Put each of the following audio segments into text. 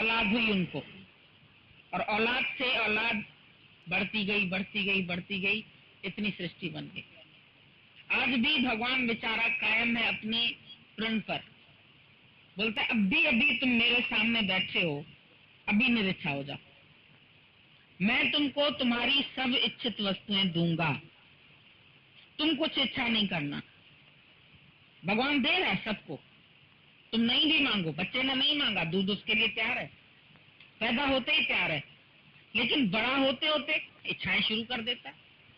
औलाद हुई उनको, और औलाद से औलाद बढ़ती गई बढ़ती गई बढ़ती गई, इतनी सृष्टि बन गई। आज भी भगवान बेचारा कायम है अपनी प्रण पर। बोलता है अभी अभी तुम मेरे सामने बैठे हो, अभी निरीक्षा हो जाओ, मैं तुमको तुम्हारी सब इच्छित वस्तुएं दूंगा, तुम कुछ इच्छा नहीं करना। भगवान दे रहा है सबको, तुम नहीं भी मांगो। बच्चे ने नहीं मांगा, दूध उसके लिए तैयार है, पैदा होते ही तैयार है, लेकिन बड़ा होते होते इच्छाएं शुरू कर देता है।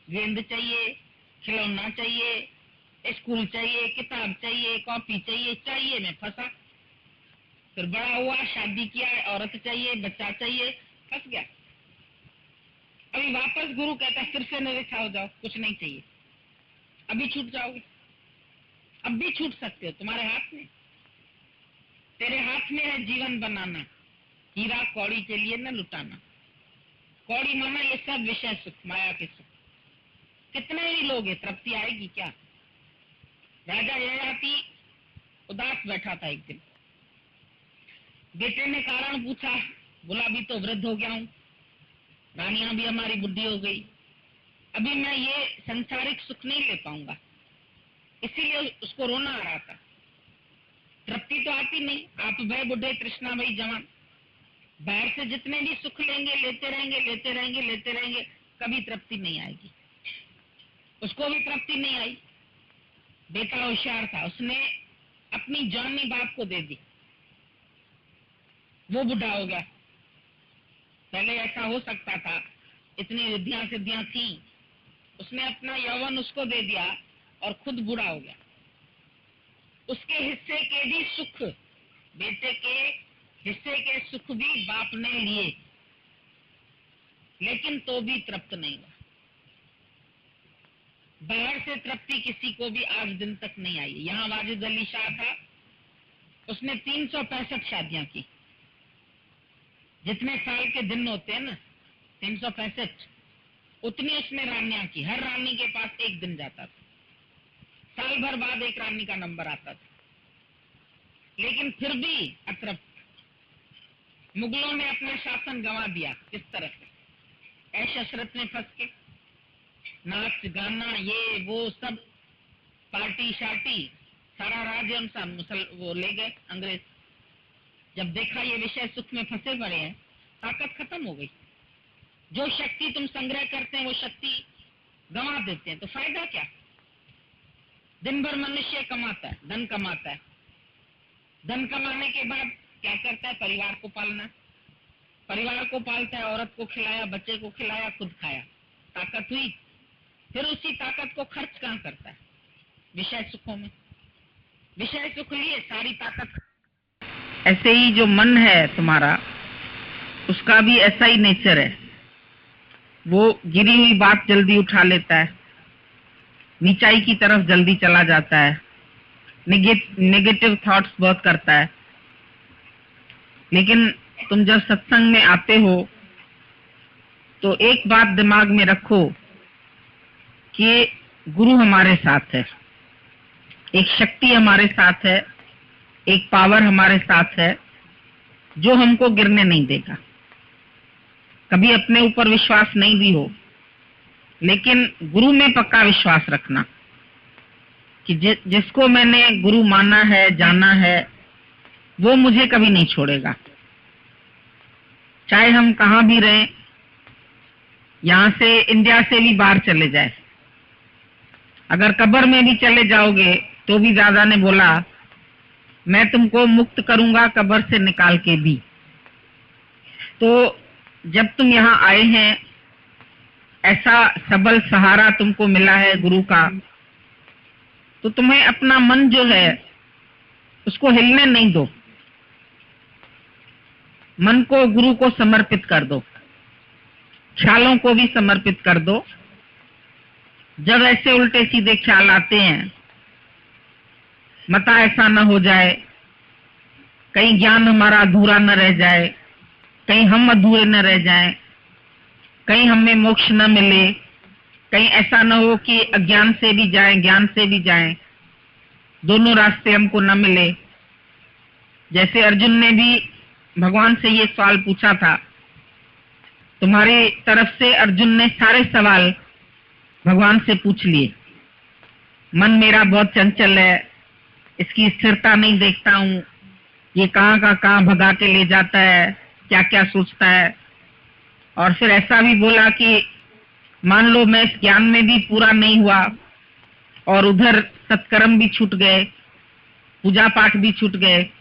गेंद चाहिए, खिलौना चाहिए, स्कूल चाहिए, किताब चाहिए, कॉपी चाहिए, चाहिए में फंसा। फिर बड़ा हुआ, शादी किया, औरत चाहिए, बच्चा चाहिए, फंस गया। अभी वापस गुरु कहता है फिर से निरीक्षा हो जाओ, कुछ नहीं चाहिए, अभी छूट जाओगे। अब भी छूट सकते हो, तुम्हारे हाथ में, तेरे हाथ में है जीवन बनाना, हीरा कौड़ी के लिए न लुटाना। कौड़ी माना ये सब विषय सुख, माया के सुख। कितने ही लोग हैं, तृप्ति आएगी क्या? राजा ययाति उदास बैठा था एक दिन, बेटे ने कारण पूछा, बोला अभी तो वृद्ध हो गया हूं, रानियां भी हमारी बुढ़ी हो गई, अभी मैं ये संसारिक सुख नहीं ले पाऊंगा। इसीलिए उसको रोना आ रहा था। तृप्ति तो आती नहीं, आप भय बुढ़े तृष्णा भई जवान, बाहर से जितने भी सुख लेंगे, लेते रहेंगे लेते रहेंगे लेते रहेंगे, कभी तृप्ति नहीं आएगी। उसको भी तृप्ति नहीं आई। बेटा होशियार था, उसने अपनी जाननी बाप को दे दी, वो बुढ़ा हो गया। पहले ऐसा हो सकता था, इतनी रिद्धियां सिद्धियां थी, उसने अपना यौवन उसको दे दिया और खुद बुढ़ा हो गया। उसके हिस्से के भी सुख, बेटे के हिस्से के सुख भी बाप ने लिए, लेकिन तो भी तृप्त नहीं हुआ। बाहर से तृप्ति किसी को भी आज दिन तक नहीं आई। यहाँ वाजिद अली शाह था, उसने 365 शादियां की। जितने साल के दिन होते हैं ना, 365, उतनी उसने रानियां की। हर रानी के पास एक दिन जाता था, साल भर बाद एक रानी का नंबर आता था, लेकिन फिर भी अतृप्त। मुगलों ने अपना शासन गंवा दिया। किस तरह से? ऐश अशरत में फंस के, नाच गाना ये वो सब, पार्टी शार्टी, सारा राज्य उनसा वो ले गए अंग्रेज। जब देखा ये विषय सुख में फंसे पड़े हैं, ताकत खत्म हो गई। जो शक्ति तुम संग्रह करते हैं वो शक्ति गंवा देते हैं, तो फायदा क्या? दिन भर मनुष्य कमाता है, धन कमाता है, धन कमाने के बाद क्या करता है? परिवार को पालना, परिवार को पालता है, औरत को खिलाया, बच्चे को खिलाया, खुद खाया, ताकत हुई। फिर उसी ताकत को खर्च कहाँ करता है? विषय सुखों में। विषय सुख लिए सारी ताकत। ऐसे ही जो मन है तुम्हारा, उसका भी ऐसा ही नेचर है। वो गिरी हुई बात जल्दी उठा लेता है, नीचाई की तरफ जल्दी चला जाता है, नेगेटिव थॉट्स बहुत करता है। लेकिन तुम जब सत्संग में आते हो तो एक बात दिमाग में रखो कि गुरु हमारे साथ है, एक शक्ति हमारे साथ है, एक पावर हमारे साथ है जो हमको गिरने नहीं देगा। कभी अपने ऊपर विश्वास नहीं भी हो, लेकिन गुरु में पक्का विश्वास रखना कि जिसको मैंने गुरु माना है, जाना है, वो मुझे कभी नहीं छोड़ेगा। चाहे हम कहाँ भी रहें, यहाँ से इंडिया से भी बाहर चले जाए, अगर कब्र में भी चले जाओगे तो भी दादा ने बोला मैं तुमको मुक्त करूंगा कब्र से निकाल के भी। तो जब तुम यहाँ आए हैं, ऐसा सबल सहारा तुमको मिला है गुरु का, तो तुम्हें अपना मन जो है उसको हिलने नहीं दो, मन को गुरु को समर्पित कर दो, ख्यालों को भी समर्पित कर दो। जब ऐसे उल्टे सीधे ख्याल आते हैं, मता ऐसा न हो जाए, कहीं ज्ञान हमारा अधूरा न रह जाए, कहीं हम अधूरे न रह जाएं, कहीं हमें मोक्ष न मिले, कहीं ऐसा न हो कि अज्ञान से भी जाएं, ज्ञान से भी जाएं, दोनों रास्ते हमको न मिले। जैसे अर्जुन ने भी भगवान से ये सवाल पूछा था, तुम्हारी तरफ से अर्जुन ने सारे सवाल भगवान से पूछ लिए। मन मेरा बहुत चंचल है, इसकी स्थिरता नहीं देखता हूँ, ये कहाँ का कहाँ भगा के ले जाता है, क्या क्या सोचता है। और फिर ऐसा भी बोला कि मान लो मैं इस ज्ञान में भी पूरा नहीं हुआ और उधर सत्कर्म भी छूट गए, पूजा पाठ भी छूट गए,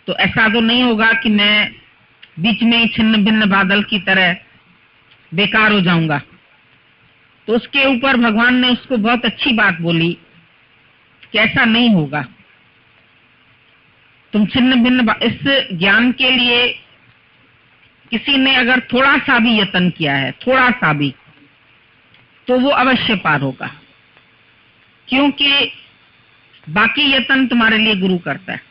तो ऐसा तो नहीं होगा कि मैं बीच में ही छिन्न भिन्न बादल की तरह बेकार हो जाऊंगा। तो उसके ऊपर भगवान ने उसको बहुत अच्छी बात बोली कि ऐसा नहीं होगा। तुम छिन्न भिन्न इस ज्ञान के लिए किसी ने अगर थोड़ा सा भी यत्न किया है, थोड़ा सा भी, तो वो अवश्य पार होगा, क्योंकि बाकी यत्न तुम्हारे लिए गुरु करता है।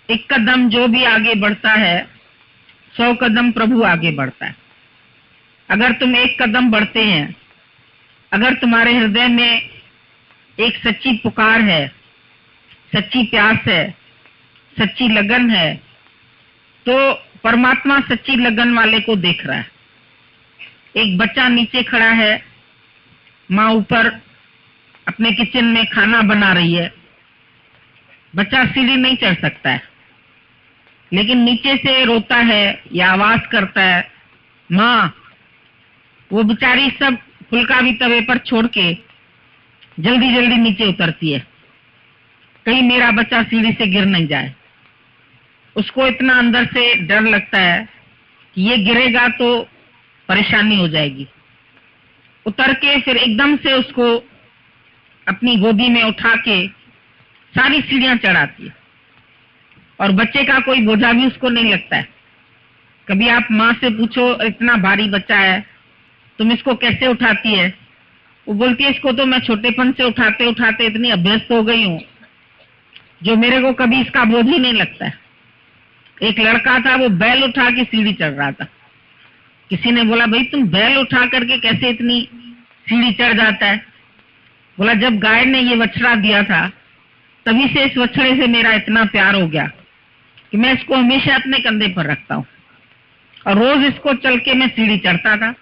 एक कदम जो भी आगे बढ़ता है, 100 कदम प्रभु आगे बढ़ता है। अगर तुम एक कदम बढ़ते हैं, अगर तुम्हारे हृदय में एक सच्ची पुकार है, सच्ची प्यास है, सच्ची लगन है, तो परमात्मा सच्ची लगन वाले को देख रहा है। एक बच्चा नीचे खड़ा है, माँ ऊपर अपने किचन में खाना बना रही है, बच्चा सीढ़ी नहीं चढ़ सकता है, लेकिन नीचे से रोता है या आवाज करता है माँ। वो बेचारी सब फुल्का भी तवे पर छोड़ के जल्दी जल्दी नीचे उतरती है, कहीं मेरा बच्चा सीढ़ी से गिर नहीं जाए। उसको इतना अंदर से डर लगता है कि ये गिरेगा तो परेशानी हो जाएगी। उतर के फिर एकदम से उसको अपनी गोदी में उठा के सारी सीढ़ियां चढ़ाती है, और बच्चे का कोई बोझा भी उसको नहीं लगता है। कभी आप माँ से पूछो, इतना भारी बच्चा है, तुम इसको कैसे उठाती है? वो बोलती है, इसको तो मैं छोटेपन से उठाते उठाते इतनी अभ्यस्त हो गई हूँ, जो मेरे को कभी इसका बोझ ही नहीं लगता है। एक लड़का था, वो बैल उठा के सीढ़ी चढ़ रहा था। किसी ने बोला, भाई तुम बैल उठा करके कैसे इतनी सीढ़ी चढ़ जाता है? बोला, जब गाय ने ये बछड़ा दिया था, तभी से इस बछड़े से मेरा इतना प्यार हो गया कि मैं इसको हमेशा अपने कंधे पर रखता हूँ, और रोज इसको चल के मैं सीढ़ी चढ़ता था।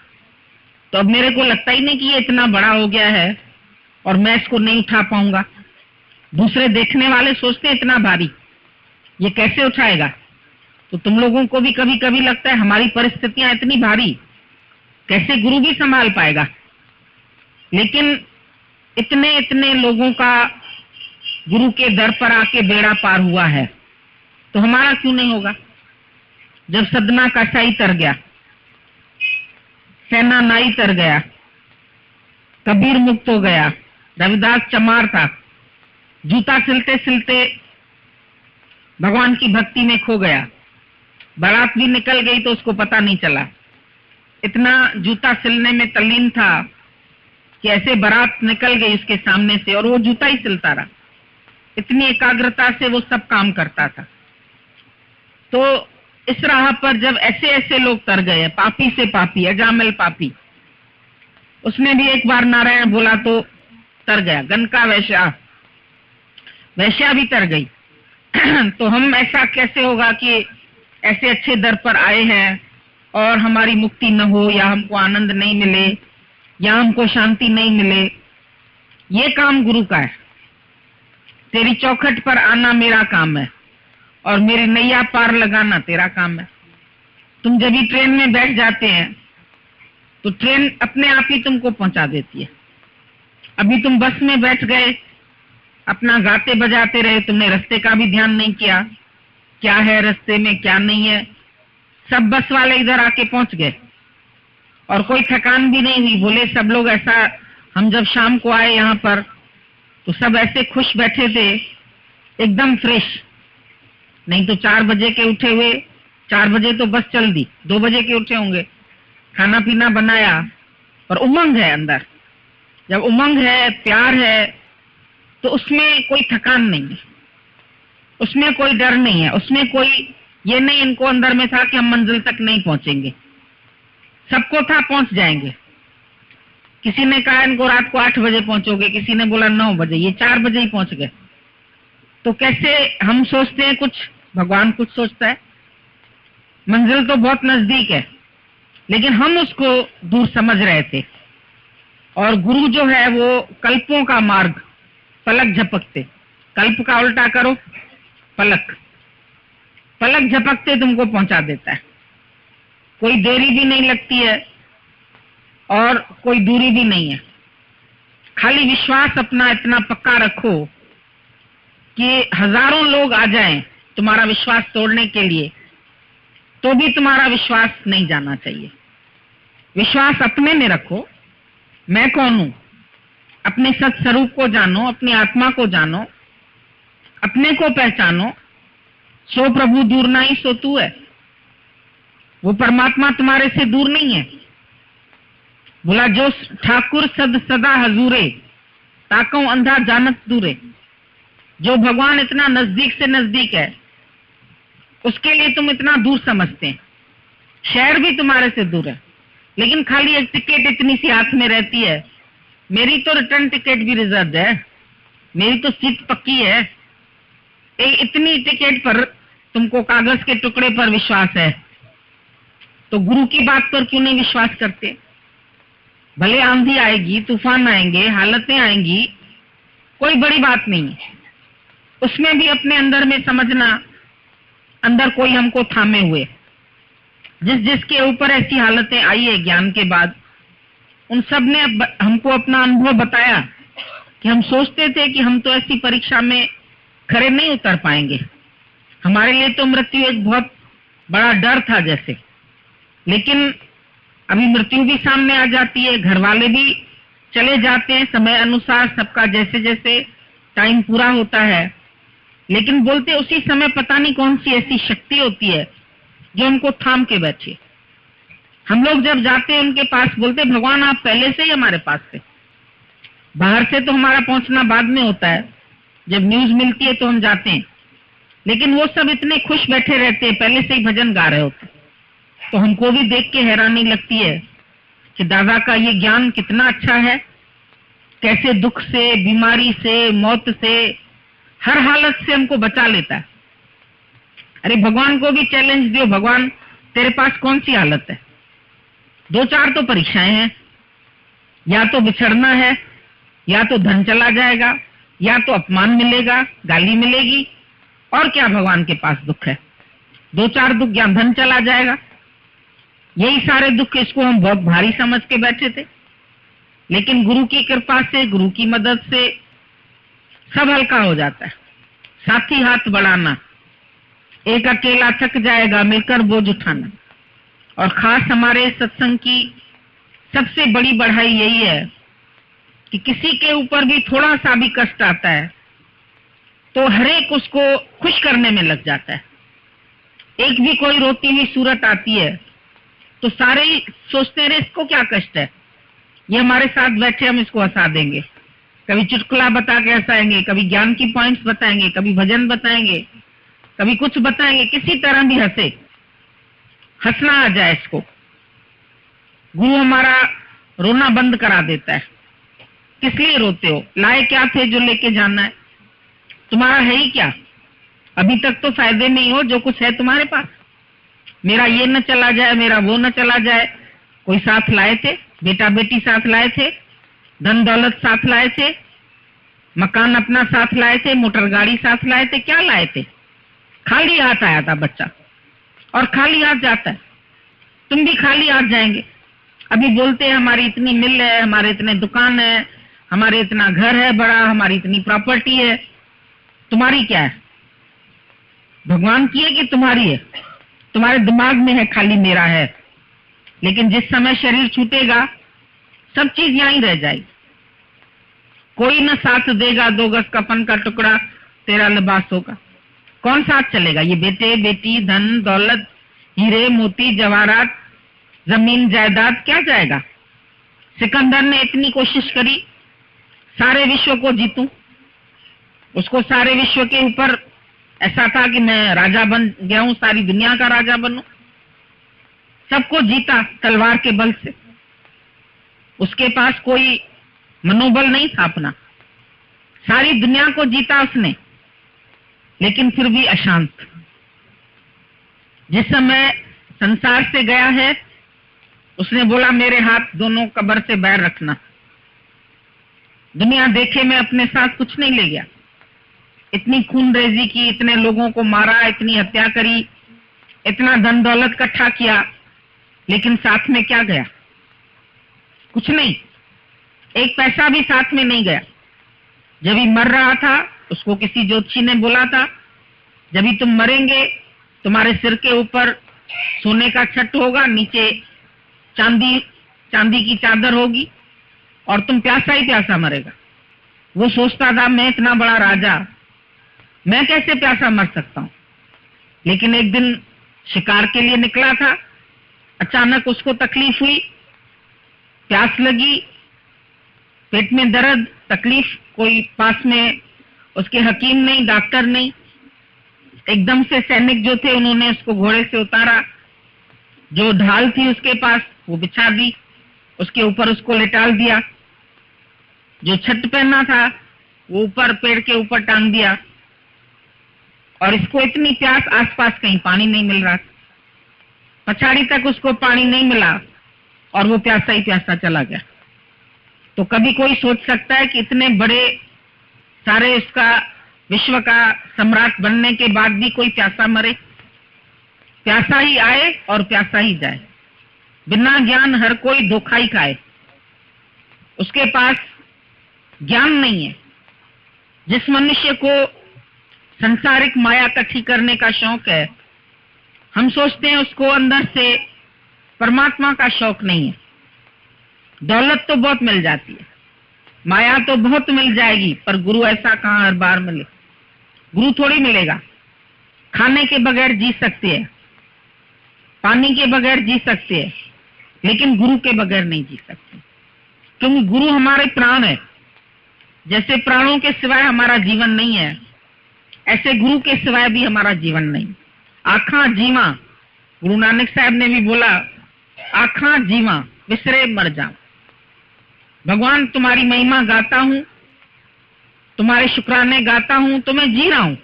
तो अब मेरे को लगता ही नहीं कि ये इतना बड़ा हो गया है और मैं इसको नहीं उठा पाऊंगा। दूसरे देखने वाले सोचते हैं इतना भारी, ये कैसे उठाएगा? तो तुम लोगों को भी कभी कभी लगता है हमारी परिस्थितियां इतनी भारी, कैसे गुरु भी संभाल पाएगा? लेकिन इतने इतने लोगों का गुरु के दर पर आके बेड़ा पार हुआ है, तो हमारा क्यों नहीं होगा? जब सदना कसाई तर गया, सेना नाई तर गया, कबीर मुक्त हो गया, रविदास चमार था, जूता सिलते सिलते भगवान की भक्ति में खो गया, बारात भी निकल गई तो उसको पता नहीं चला, इतना जूता सिलने में तल्लीन था कि ऐसे बारात निकल गई उसके सामने से और वो जूता ही सिलता रहा। इतनी एकाग्रता से वो सब काम करता था। तो इस राह पर जब ऐसे ऐसे लोग तर गए, पापी से पापी, अजामिल पापी, उसने भी एक बार नारायण बोला तो तर गया। गनका वैश्या भी तर गई। तो हम ऐसा कैसे होगा कि ऐसे अच्छे दर पर आए हैं और हमारी मुक्ति न हो, या हमको आनंद नहीं मिले, या हमको शांति नहीं मिले? ये काम गुरु का है। तेरी चौखट पर आना मेरा काम है और मेरी नैया पार लगाना तेरा काम है। तुम जब भी ट्रेन में बैठ जाते हैं तो ट्रेन अपने आप ही तुमको पहुंचा देती है। अभी तुम बस में बैठ गए, अपना गाते बजाते रहे, तुमने रास्ते का भी ध्यान नहीं किया, क्या है रास्ते में क्या नहीं है। सब बस वाले इधर आके पहुंच गए और कोई थकान भी नहीं हुई। बोले सब लोग ऐसा, हम जब शाम को आए यहाँ पर तो सब ऐसे खुश बैठे थे, एकदम फ्रेश। नहीं तो 4 बजे के उठे हुए, 4 बजे तो बस चल दी, 2 बजे के उठे होंगे, खाना पीना बनाया, पर उमंग है अंदर। जब उमंग है, प्यार है, तो उसमें कोई थकान नहीं है, उसमें कोई डर नहीं है, उसमें कोई ये नहीं इनको अंदर में था कि हम मंजिल तक नहीं पहुंचेंगे। सबको था पहुंच जाएंगे। किसी ने कहा इनको रात को 8 बजे पहुंचोगे, किसी ने बोला 9 बजे, ये 4 बजे ही पहुंच गए। तो कैसे हम सोचते हैं कुछ, भगवान कुछ सोचता है। मंजिल तो बहुत नजदीक है, लेकिन हम उसको दूर समझ रहे थे। और गुरु जो है वो कल्पों का मार्ग पलक झपकते, कल्प का उल्टा करो पलक, पलक झपकते तुमको पहुंचा देता है। कोई देरी भी नहीं लगती है और कोई दूरी भी नहीं है। खाली विश्वास अपना इतना पक्का रखो कि हजारों लोग आ जाएं तुम्हारा विश्वास तोड़ने के लिए, तो भी तुम्हारा विश्वास नहीं जाना चाहिए। विश्वास अपने में रखो, मैं कौन हूं, अपने सत्स्वरूप को जानो, अपनी आत्मा को जानो, अपने को पहचानो। सो प्रभु दूर नहीं सो तू है। वो परमात्मा तुम्हारे से दूर नहीं है। बोला जो ठाकुर सद सदा हजूरे, ताको अंधा जानत दूरे। जो भगवान इतना नजदीक से नजदीक है, उसके लिए तुम इतना दूर समझते हैं। शहर भी तुम्हारे से दूर है, लेकिन खाली एक टिकट इतनी सी हाथ में रहती है। मेरी तो रिटर्न टिकट भी रिजर्व है, मेरी तो सीट पक्की है। इतनी टिकट पर तुमको कागज के टुकड़े पर विश्वास है, तो गुरु की बात पर क्यों नहीं विश्वास करते? भले आंधी आएगी, तूफान आएंगे, हालतें आएंगी, कोई बड़ी बात नहीं है। उसमें भी अपने अंदर में समझना, अंदर कोई हमको थामे हुए। जिसके ऊपर ऐसी हालतें आई है ज्ञान के बाद, उन सब ने हमको अपना अनुभव बताया कि हम सोचते थे कि हम तो ऐसी परीक्षा में खरे नहीं उतर पाएंगे, हमारे लिए तो मृत्यु एक बहुत बड़ा डर था जैसे। लेकिन अभी मृत्यु भी सामने आ जाती है, घर वाले भी चले जाते हैं समय अनुसार, सबका जैसे जैसे टाइम पूरा होता है। लेकिन बोलते उसी समय पता नहीं कौन सी ऐसी शक्ति होती है जो हमको थाम के बैठे। हम लोग जब जाते हैं उनके पास, बोलते भगवान आप पहले से ही हमारे पास थे। बाहर से तो हमारा पहुंचना बाद में होता है, जब न्यूज मिलती है तो हम जाते हैं। लेकिन वो सब इतने खुश बैठे रहते हैं, पहले से ही भजन गा रहे होते। तो हमको भी देख के हैरानी लगती है कि दादा का ये ज्ञान कितना अच्छा है, कैसे दुख से, बीमारी से, मौत से, हर हालत से हमको बचा लेता है। अरे भगवान को भी चैलेंज दियो, भगवान तेरे पास कौन सी हालत है? 2-4 तो परीक्षाएं हैं, या तो बिछड़ना है, या तो धन चला जाएगा, या तो अपमान मिलेगा, गाली मिलेगी, और क्या भगवान के पास दुख है? 2-4 दुख, या धन चला जाएगा, यही सारे दुख। इसको हम बहुत भारी समझ के बैठे थे, लेकिन गुरु की कृपा से, गुरु की मदद से सब हल्का हो जाता है। साथी हाथ बढ़ाना, एक अकेला थक जाएगा मिलकर बोझ उठाना। और खास हमारे सत्संग की सबसे बड़ी बढ़ाई यही है कि किसी के ऊपर भी थोड़ा सा भी कष्ट आता है तो हरेक उसको खुश करने में लग जाता है। एक भी कोई रोती हुई सूरत आती है तो सारे ही सोचते रहे इसको क्या कष्ट है, ये हमारे साथ बैठे, हम इसको हंसा देंगे। कभी चुटकुला बता के हंसाएंगे, कभी ज्ञान की पॉइंट्स बताएंगे, कभी भजन बताएंगे, कभी कुछ बताएंगे, किसी तरह भी हंसे, हंसना आ जाए इसको। गुरु हमारा रोना बंद करा देता है। किस लिए रोते हो? लाए क्या थे जो लेके जाना है? तुम्हारा है ही क्या? अभी तक तो फायदे में ही हो, जो कुछ है तुम्हारे पास। मेरा ये न चला जाए, मेरा वो न चला जाए। कोई साथ लाए थे? बेटा बेटी साथ लाए थे, धन दौलत साथ लाए थे, मकान अपना साथ लाए थे, मोटर गाड़ी साथ लाए थे, क्या लाए थे? खाली हाथ आया था बच्चा, और खाली हाथ जाता है। तुम भी खाली हाथ जाएंगे। अभी बोलते हैं हमारी इतनी मिल है, हमारे इतने दुकान है, हमारे इतना घर है बड़ा, हमारी इतनी प्रॉपर्टी है। तुम्हारी क्या है? भगवान की है कि तुम्हारी है? तुम्हारे दिमाग में है खाली मेरा है, लेकिन जिस समय शरीर छूटेगा सब चीज यहीं रह जाएगी। कोई न साथ देगा, 2 गज कफन का टुकड़ा तेरा लिबास होगा। कौन साथ चलेगा? ये बेटे बेटी, धन दौलत, हीरे मोती जवाहरात, जमीन जायदाद, क्या जाएगा? सिकंदर ने इतनी कोशिश करी सारे विश्व को जीतूं, उसको सारे विश्व के ऊपर ऐसा था कि मैं राजा बन गया हूं, सारी दुनिया का राजा बनूं। सबको जीता तलवार के बल से। उसके पास कोई मनोबल नहीं था अपना, सारी दुनिया को जीता उसने, लेकिन फिर भी अशांत। जिस समय संसार से गया है, उसने बोला मेरे हाथ दोनों कब्र से बाहर रखना। दुनिया देखे मैं अपने साथ कुछ नहीं ले गया। इतनी खूनरेजी की, इतने लोगों को मारा, इतनी हत्या करी, इतना धन दौलत इकट्ठा किया, लेकिन साथ में क्या गया? कुछ नहीं, एक पैसा भी साथ में नहीं गया। जब ही मर रहा था उसको किसी ज्योतिषी ने बोला था, जब ही तुम मरेंगे तुम्हारे सिर के ऊपर सोने का छट होगा, नीचे चांदी की चादर होगी और तुम प्यासा ही प्यासा मरेगा। वो सोचता था मैं इतना बड़ा राजा, मैं कैसे प्यासा मर सकता हूं। लेकिन एक दिन शिकार के लिए निकला था, अचानक उसको तकलीफ हुई, प्यास लगी, पेट में दर्द, तकलीफ, कोई पास में उसके हकीम नहीं, डॉक्टर नहीं। एकदम से सैनिक जो थे उन्होंने उसको घोड़े से उतारा, जो ढाल थी उसके पास वो बिछा दी, उसके ऊपर उसको लेटाल दिया, जो छत पहना था वो ऊपर पेड़ के ऊपर टांग दिया। और इसको इतनी प्यास, आसपास कहीं पानी नहीं मिल रहा, पछाड़ी तक उसको पानी नहीं मिला और वो प्यासा ही प्यासा चला गया। तो कभी कोई सोच सकता है कि इतने बड़े सारे उसका विश्व का सम्राट बनने के बाद भी कोई प्यासा मरे? प्यासा ही आए और प्यासा ही जाए। बिना ज्ञान हर कोई धोखा ही खाए। उसके पास ज्ञान नहीं है। जिस मनुष्य को संसारिक माया इकट्ठी करने का शौक है, हम सोचते हैं उसको अंदर से परमात्मा का शौक नहीं है। दौलत तो बहुत मिल जाती है, माया तो बहुत मिल जाएगी, पर गुरु ऐसा कहाँ हर बार मिले। गुरु थोड़ी मिलेगा। खाने के बगैर जी सकते हैं, पानी के बगैर जी सकते हैं, लेकिन गुरु के बगैर नहीं जी सकते, क्योंकि गुरु हमारे प्राण है। जैसे प्राणों के सिवाय हमारा जीवन नहीं है, ऐसे गुरु के सिवाय भी हमारा जीवन नहीं। आखा जीवा, गुरु नानक साहब ने भी बोला, आखा जीवा विसरे मर जाऊं। भगवान तुम्हारी महिमा गाता हूं, तुम्हारे शुक्राने गाता हूं, तो मैं जी रहा हूं,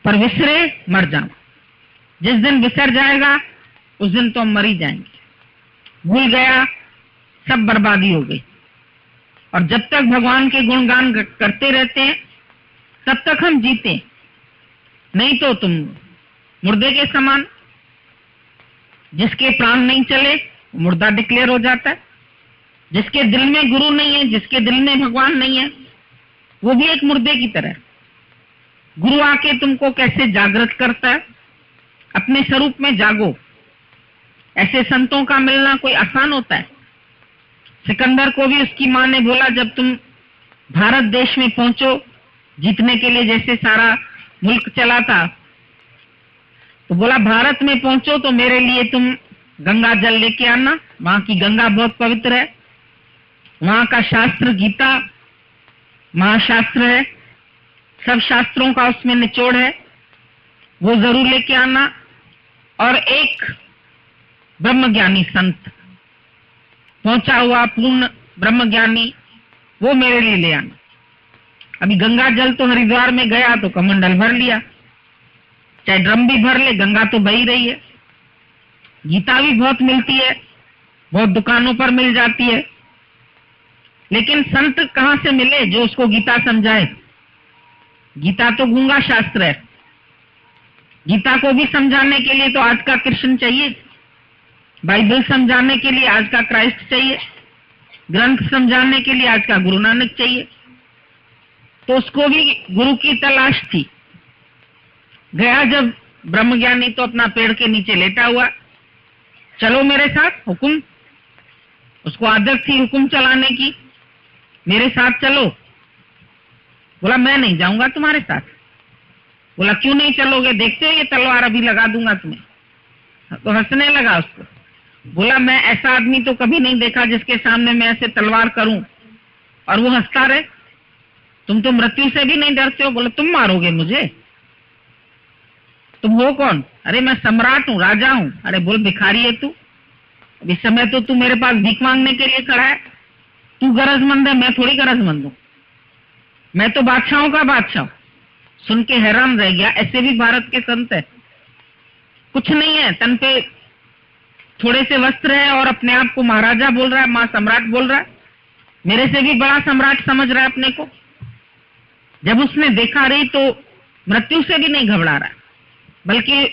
पर विसरे मर जाऊं। जिस दिन विसर जाएगा उस दिन तो हम मर ही जाएंगे। भूल गया, सब बर्बादी हो गई। और जब तक भगवान के गुणगान करते रहते हैं तब तक हम जीते, नहीं तो तुम मुर्दे के समान। जिसके प्राण नहीं चले मुर्दा डिक्लेयर हो जाता है। जिसके दिल में गुरु नहीं है, जिसके दिल में भगवान नहीं है, वो भी एक मुर्दे की तरह। गुरु आके तुमको कैसे जागृत करता है, अपने स्वरूप में जागो। ऐसे संतों का मिलना कोई आसान होता है? सिकंदर को भी उसकी माँ ने बोला, जब तुम भारत देश में पहुंचो, जीतने के लिए जैसे सारा मुल्क चला था, तो बोला भारत में पहुंचो तो मेरे लिए तुम गंगा जल लेके आना। वहां की गंगा बहुत पवित्र है, वहां का शास्त्र गीता महाशास्त्र है, सब शास्त्रों का उसमें निचोड़ है, वो जरूर लेके आना। और एक ब्रह्मज्ञानी संत, पहुंचा हुआ पूर्ण ब्रह्मज्ञानी, वो मेरे लिए ले आना। अभी गंगा जल तो हरिद्वार में गया तो कमंडल भर लिया, चाहे ड्रम भी भर ले, गंगा तो बही रही है। गीता भी बहुत मिलती है, बहुत दुकानों पर मिल जाती है, लेकिन संत कहां से मिले जो उसको गीता समझाए? गीता तो गूंगा शास्त्र है। गीता को भी समझाने के लिए तो आज का कृष्ण चाहिए, बाइबल समझाने के लिए आज का क्राइस्ट चाहिए, ग्रंथ समझाने के लिए आज का गुरु नानक चाहिए। तो उसको भी गुरु की तलाश थी। गया जब ब्रह्मज्ञानी तो अपना पेड़ के नीचे लेटा हुआ, चलो मेरे साथ, हुक्म। उसको आदत थी हुक्म चलाने की, मेरे साथ चलो। बोला मैं नहीं जाऊंगा तुम्हारे साथ। बोला क्यों नहीं चलोगे? देखते हो ये तलवार अभी लगा दूंगा तुम्हें। तो हंसने लगा उसको। बोला मैं ऐसा आदमी तो कभी नहीं देखा जिसके सामने मैं ऐसे तलवार करूं और वो हंसता रहे। तुम तो मृत्यु से भी नहीं डरते हो। बोला तुम मारोगे मुझे? तुम हो कौन? अरे मैं सम्राट हूँ, राजा हूँ। अरे बोल भिखारी है तू? इस समय तो तू मेरे पास भीख मांगने के लिए खड़ा है। तू गरजमंद है, मैं थोड़ी गरजमंद हूँ। मैं तो बादशाहों का बादशाह हूँ। सुन के हैरान रह गया, ऐसे भी भारत के संत है। कुछ नहीं है, तन पे थोड़े से वस्त्र है और अपने आप को महाराजा बोल रहा है, मां सम्राट बोल रहा है, मेरे से भी बड़ा सम्राट समझ रहा है अपने को। जब उसने देखा रही तो मृत्यु से भी नहीं घबरा रहा, बल्कि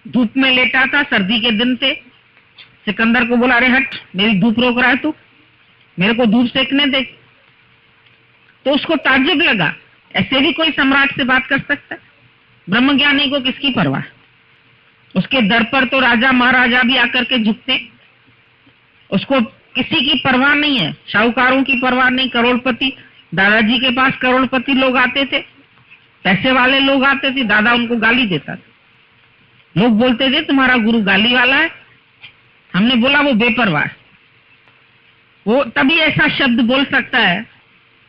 धूप में लेटा था, सर्दी के दिन थे। सिकंदर को बोला, अरे हट, मेरी धूप रोक रहा है तू, मेरे को धूप सेकने दे। तो उसको ताज्जुब लगा, ऐसे भी कोई सम्राट से बात कर सकता है? ब्रह्मज्ञानी को किसकी परवाह? उसके दर पर तो राजा महाराजा भी आकर के झुकते, उसको किसी की परवाह नहीं है, साहूकारों की परवाह नहीं, करोड़पति। दादाजी के पास करोड़पति लोग आते थे, पैसे वाले लोग आते थे, दादा उनको गाली देता था। लोग बोलते थे तुम्हारा गुरु गाली वाला है, हमने बोला वो बेपरवाह है। वो तभी ऐसा शब्द बोल सकता है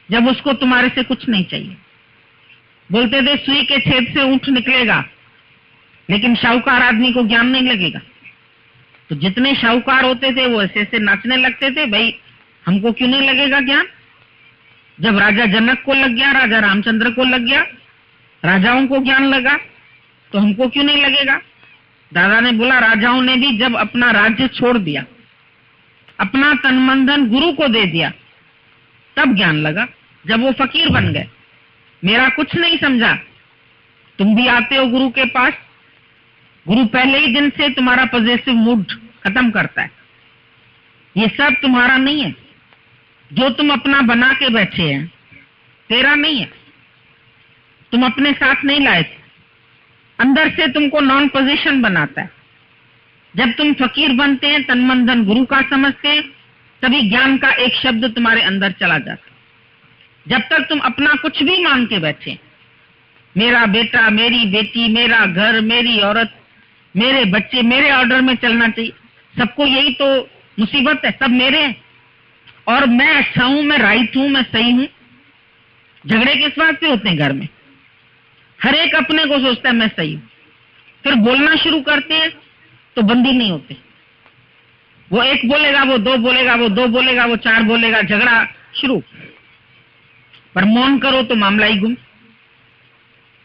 जब उसको तुम्हारे से कुछ नहीं चाहिए। बोलते थे सुई के छेद से ऊंट निकलेगा, लेकिन शाहूकार आदमी को ज्ञान नहीं लगेगा। तो जितने शाहूकार होते थे वो ऐसे ऐसे नाचने लगते थे, भाई हमको क्यों नहीं लगेगा ज्ञान? जब राजा जनक को लग गया, राजा रामचंद्र को लग गया, राजाओं को ज्ञान लगा, तो हमको क्यों नहीं लगेगा? दादा ने बोला, राजाओं ने भी जब अपना राज्य छोड़ दिया, अपना तन मन धन गुरु को दे दिया, तब ज्ञान लगा, जब वो फकीर बन गए। मेरा कुछ नहीं समझा। तुम भी आते हो गुरु के पास, गुरु पहले ही दिन से तुम्हारा पॉजिटिव मूड खत्म करता है। ये सब तुम्हारा नहीं है, जो तुम अपना बना के बैठे हैं तेरा नहीं है, तुम अपने साथ नहीं लाए थे, अंदर से तुमको नॉन पोजीशन बनाता है। जब तुम फकीर बनते हैं, तन मन धन गुरु का समझते हैं, तभी ज्ञान का एक शब्द तुम्हारे अंदर चला जाता है। जब तक तुम अपना कुछ भी मान के बैठे, मेरा बेटा, मेरी बेटी, मेरा घर, मेरी औरत, मेरे बच्चे, मेरे ऑर्डर में चलना चाहिए, सबको यही तो मुसीबत है, सब मेरे हैं और मैं अच्छा हूं, मैं राइट हूं, मैं सही हूं। झगड़े किस बात पे होते हैं घर में? हर एक अपने को सोचता है मैं सही हूं। फिर बोलना शुरू करते हैं तो बंदी नहीं होते। वो एक बोलेगा, वो दो बोलेगा, वो दो बोलेगा, वो चार बोलेगा, झगड़ा शुरू। पर मौन करो तो मामला ही गुम।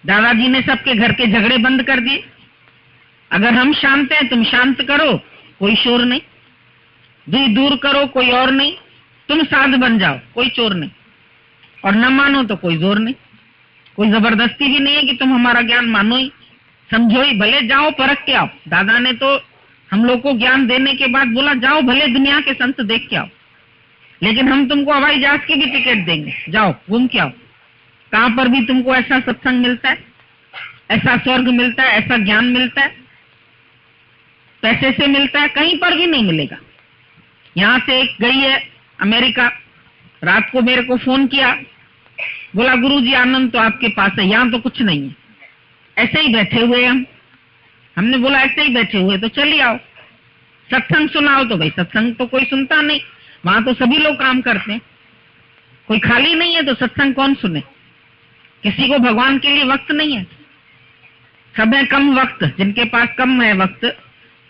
दादाजी ने सबके घर के झगड़े बंद कर दिए। अगर हम शांत हैं, तुम शांत करो, कोई शोर नहीं। दूर करो, कोई और नहीं। तुम साध बन जाओ, कोई चोर नहीं। और न मानो तो कोई जोर नहीं, कोई जबरदस्ती भी नहीं है कि तुम हमारा ज्ञान मानो ही, समझो ही, भले जाओ परख के आओ। दादा ने तो हम लोग को ज्ञान देने के बाद बोला, जाओ भले दुनिया के संत देख के आओ, लेकिन हम तुमको हवाई जहाज की भी टिकट देंगे, जाओ घूम के आओ। कहां पर भी तुमको ऐसा सत्संग मिलता है, ऐसा स्वर्ग मिलता है, ऐसा ज्ञान मिलता है, पैसे से मिलता है? कहीं पर भी नहीं मिलेगा। यहां से एक गई है अमेरिका, रात को मेरे को फोन किया, बोला गुरुजी आनंद तो आपके पास है, यहां तो कुछ नहीं है, ऐसे ही बैठे हुए हम। हमने बोला ऐसे ही बैठे हुए तो चलिए आओ, सत्संग सुनाओ। तो भाई सत्संग तो कोई सुनता नहीं, वहां तो सभी लोग काम करते हैं, कोई खाली नहीं है, तो सत्संग कौन सुने? किसी को भगवान के लिए वक्त नहीं है, सब है कम वक्त। जिनके पास कम है वक्त,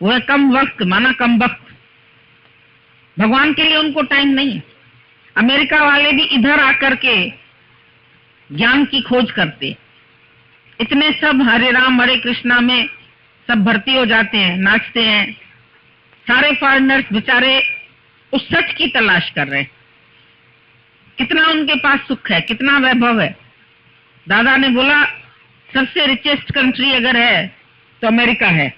वो है कम वक्त, माना कम वक्त। भगवान के लिए उनको टाइम नहीं है। अमेरिका वाले भी इधर आकर के ज्ञान की खोज करते, इतने सब हरे राम हरे कृष्णा में सब भर्ती हो जाते हैं, नाचते हैं। सारे फॉरेनर्स बेचारे उस सच की तलाश कर रहे हैं, कितना उनके पास सुख है, कितना वैभव है। दादा ने बोला सबसे रिचेस्ट कंट्री अगर है तो अमेरिका है,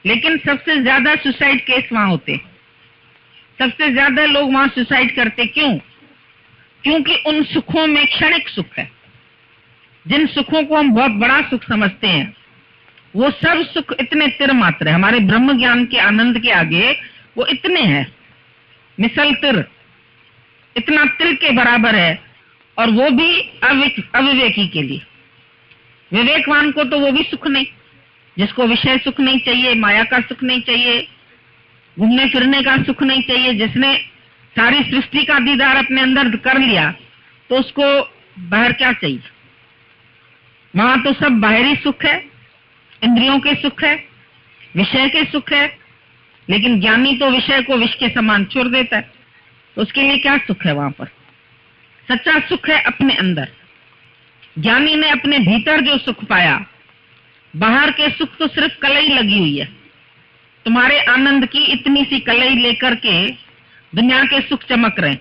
लेकिन सबसे ज्यादा सुसाइड केस वहां होते, सबसे ज्यादा लोग वहां सुसाइड करते। क्यों? क्योंकि उन सुखों में क्षणिक सुख है। जिन सुखों को हम बहुत बड़ा सुख समझते हैं, वो सब सुख इतने तिर मात्र है, हमारे ब्रह्म ज्ञान के आनंद के आगे वो इतने हैं, मिसल तिर, इतना तिल के बराबर है। और वो भी अविवेकी के लिए। विवेकवान को तो वो भी सुख नहीं, जिसको विषय सुख नहीं चाहिए, माया का सुख नहीं चाहिए, घूमने फिरने का सुख नहीं चाहिए, जिसने सारी सृष्टि का दीदार अपने अंदर कर लिया, तो उसको बाहर क्या चाहिए? वहां तो सब बाहरी सुख है, इंद्रियों के सुख है, विषय के सुख है। लेकिन ज्ञानी तो विषय को विष के समान छोड़ देता है, तो उसके लिए क्या सुख है वहां पर? सच्चा सुख है अपने अंदर। ज्ञानी ने अपने भीतर जो सुख पाया, बाहर के सुख तो सिर्फ कलई लगी हुई है। तुम्हारे आनंद की इतनी सी कलई लेकर के दुनिया के सुख चमक रहे,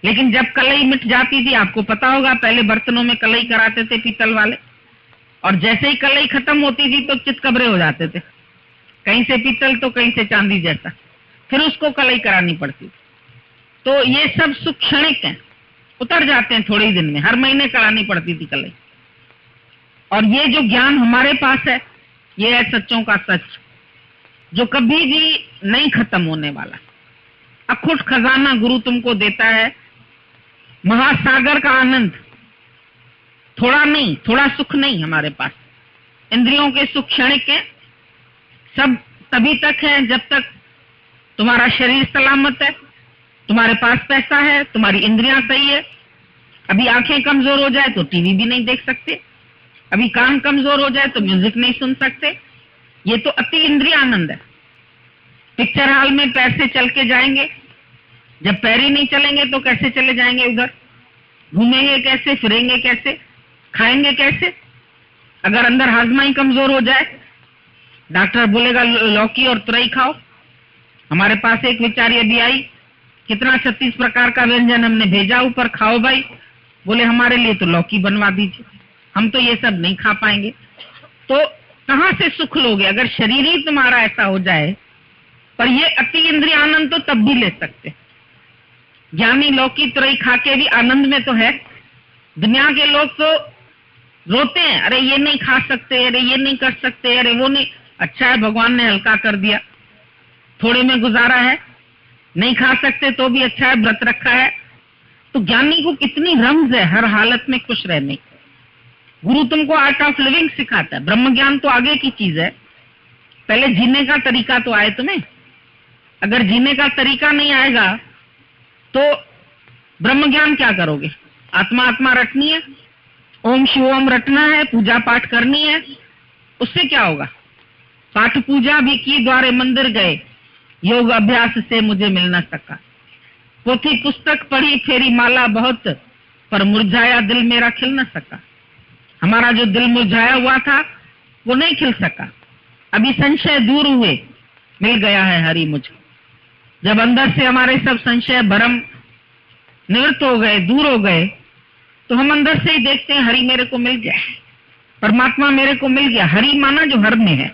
लेकिन जब कलई मिट जाती थी, आपको पता होगा पहले बर्तनों में कलई कराते थे पीतल वाले, और जैसे ही कलई खत्म होती थी तो चितकबरे हो जाते थे, कहीं से पीतल तो कहीं से चांदी जैसा, फिर उसको कलई करानी पड़ती थी। तो ये सब सुख क्षणिक है, उतर जाते हैं थोड़े ही दिन में, हर महीने करानी पड़ती थी कलई। और ये जो ज्ञान हमारे पास है, ये है सच्चों का सच, जो कभी भी नहीं खत्म होने वाला। अखुट खजाना गुरु तुमको देता है, महासागर का आनंद, थोड़ा नहीं, थोड़ा सुख नहीं हमारे पास। इंद्रियों के सुख क्षणिक है, सब तभी तक है जब तक तुम्हारा शरीर सलामत है, तुम्हारे पास पैसा है, तुम्हारी इंद्रियां सही है। अभी आंखें कमजोर हो जाए तो टीवी भी नहीं देख सकते, अभी कान कमजोर हो जाए तो म्यूजिक नहीं सुन सकते। ये तो अति इंद्रिय आनंद है। पिक्चर हॉल में पैर से चल के जाएंगे, जब पैर ही नहीं चलेंगे तो कैसे चले जाएंगे उधर? घूमेंगे कैसे, फिरेंगे कैसे, खाएंगे कैसे? अगर अंदर हाजमा ही कमजोर हो जाए, डॉक्टर बोलेगा लौकी और तुरई खाओ। हमारे पास एक बेचारी अभी आई, कितना 36 प्रकार का व्यंजन हमने भेजा ऊपर, खाओ भाई, बोले हमारे लिए तो लौकी बनवा दीजिए, हम तो ये सब नहीं खा पाएंगे। तो कहां से सुख लोगे अगर शरीर ही तुम्हारा ऐसा हो जाए? पर ये अति इंद्रिय आनंद तो तब भी ले सकते। ज्ञानी लौकी तुरई खा के भी आनंद में तो है। दुनिया के लोग तो रोते हैं, अरे ये नहीं खा सकते, अरे ये नहीं कर सकते, अरे वो नहीं। अच्छा है भगवान ने हल्का कर दिया, थोड़े में गुजारा है, नहीं खा सकते तो भी अच्छा है, व्रत रखा है। तो ज्ञानी को कितनी रमज है हर हालत में खुश रहने की। गुरु तुमको आर्ट ऑफ लिविंग सिखाता है। ब्रह्म ज्ञान तो आगे की चीज है, पहले जीने का तरीका तो आए तुम्हें। अगर जीने का तरीका नहीं आएगा तो ब्रह्म ज्ञान क्या करोगे? आत्मा आत्मा रटनी है, ओम शिवोम रटना है, पूजा पाठ करनी है, उससे क्या होगा? पाठ पूजा भी की, द्वारे मंदिर गए, योग अभ्यास से मुझे मिल न सका। पोथी पुस्तक पढ़ी, फेरी माला बहुत, पर मुरझाया दिल मेरा खिल न सका। हमारा जो दिल मुरझाया हुआ था वो नहीं खिल सका। अभी संशय दूर हुए, मिल गया है हरि मुझको। जब अंदर से हमारे सब संशय भरम निवृत्त हो गए, दूर हो गए, तो हम अंदर से ही देखते हैं हरि मेरे को मिल गया, परमात्मा मेरे को मिल गया। हरि माना जो हर में है,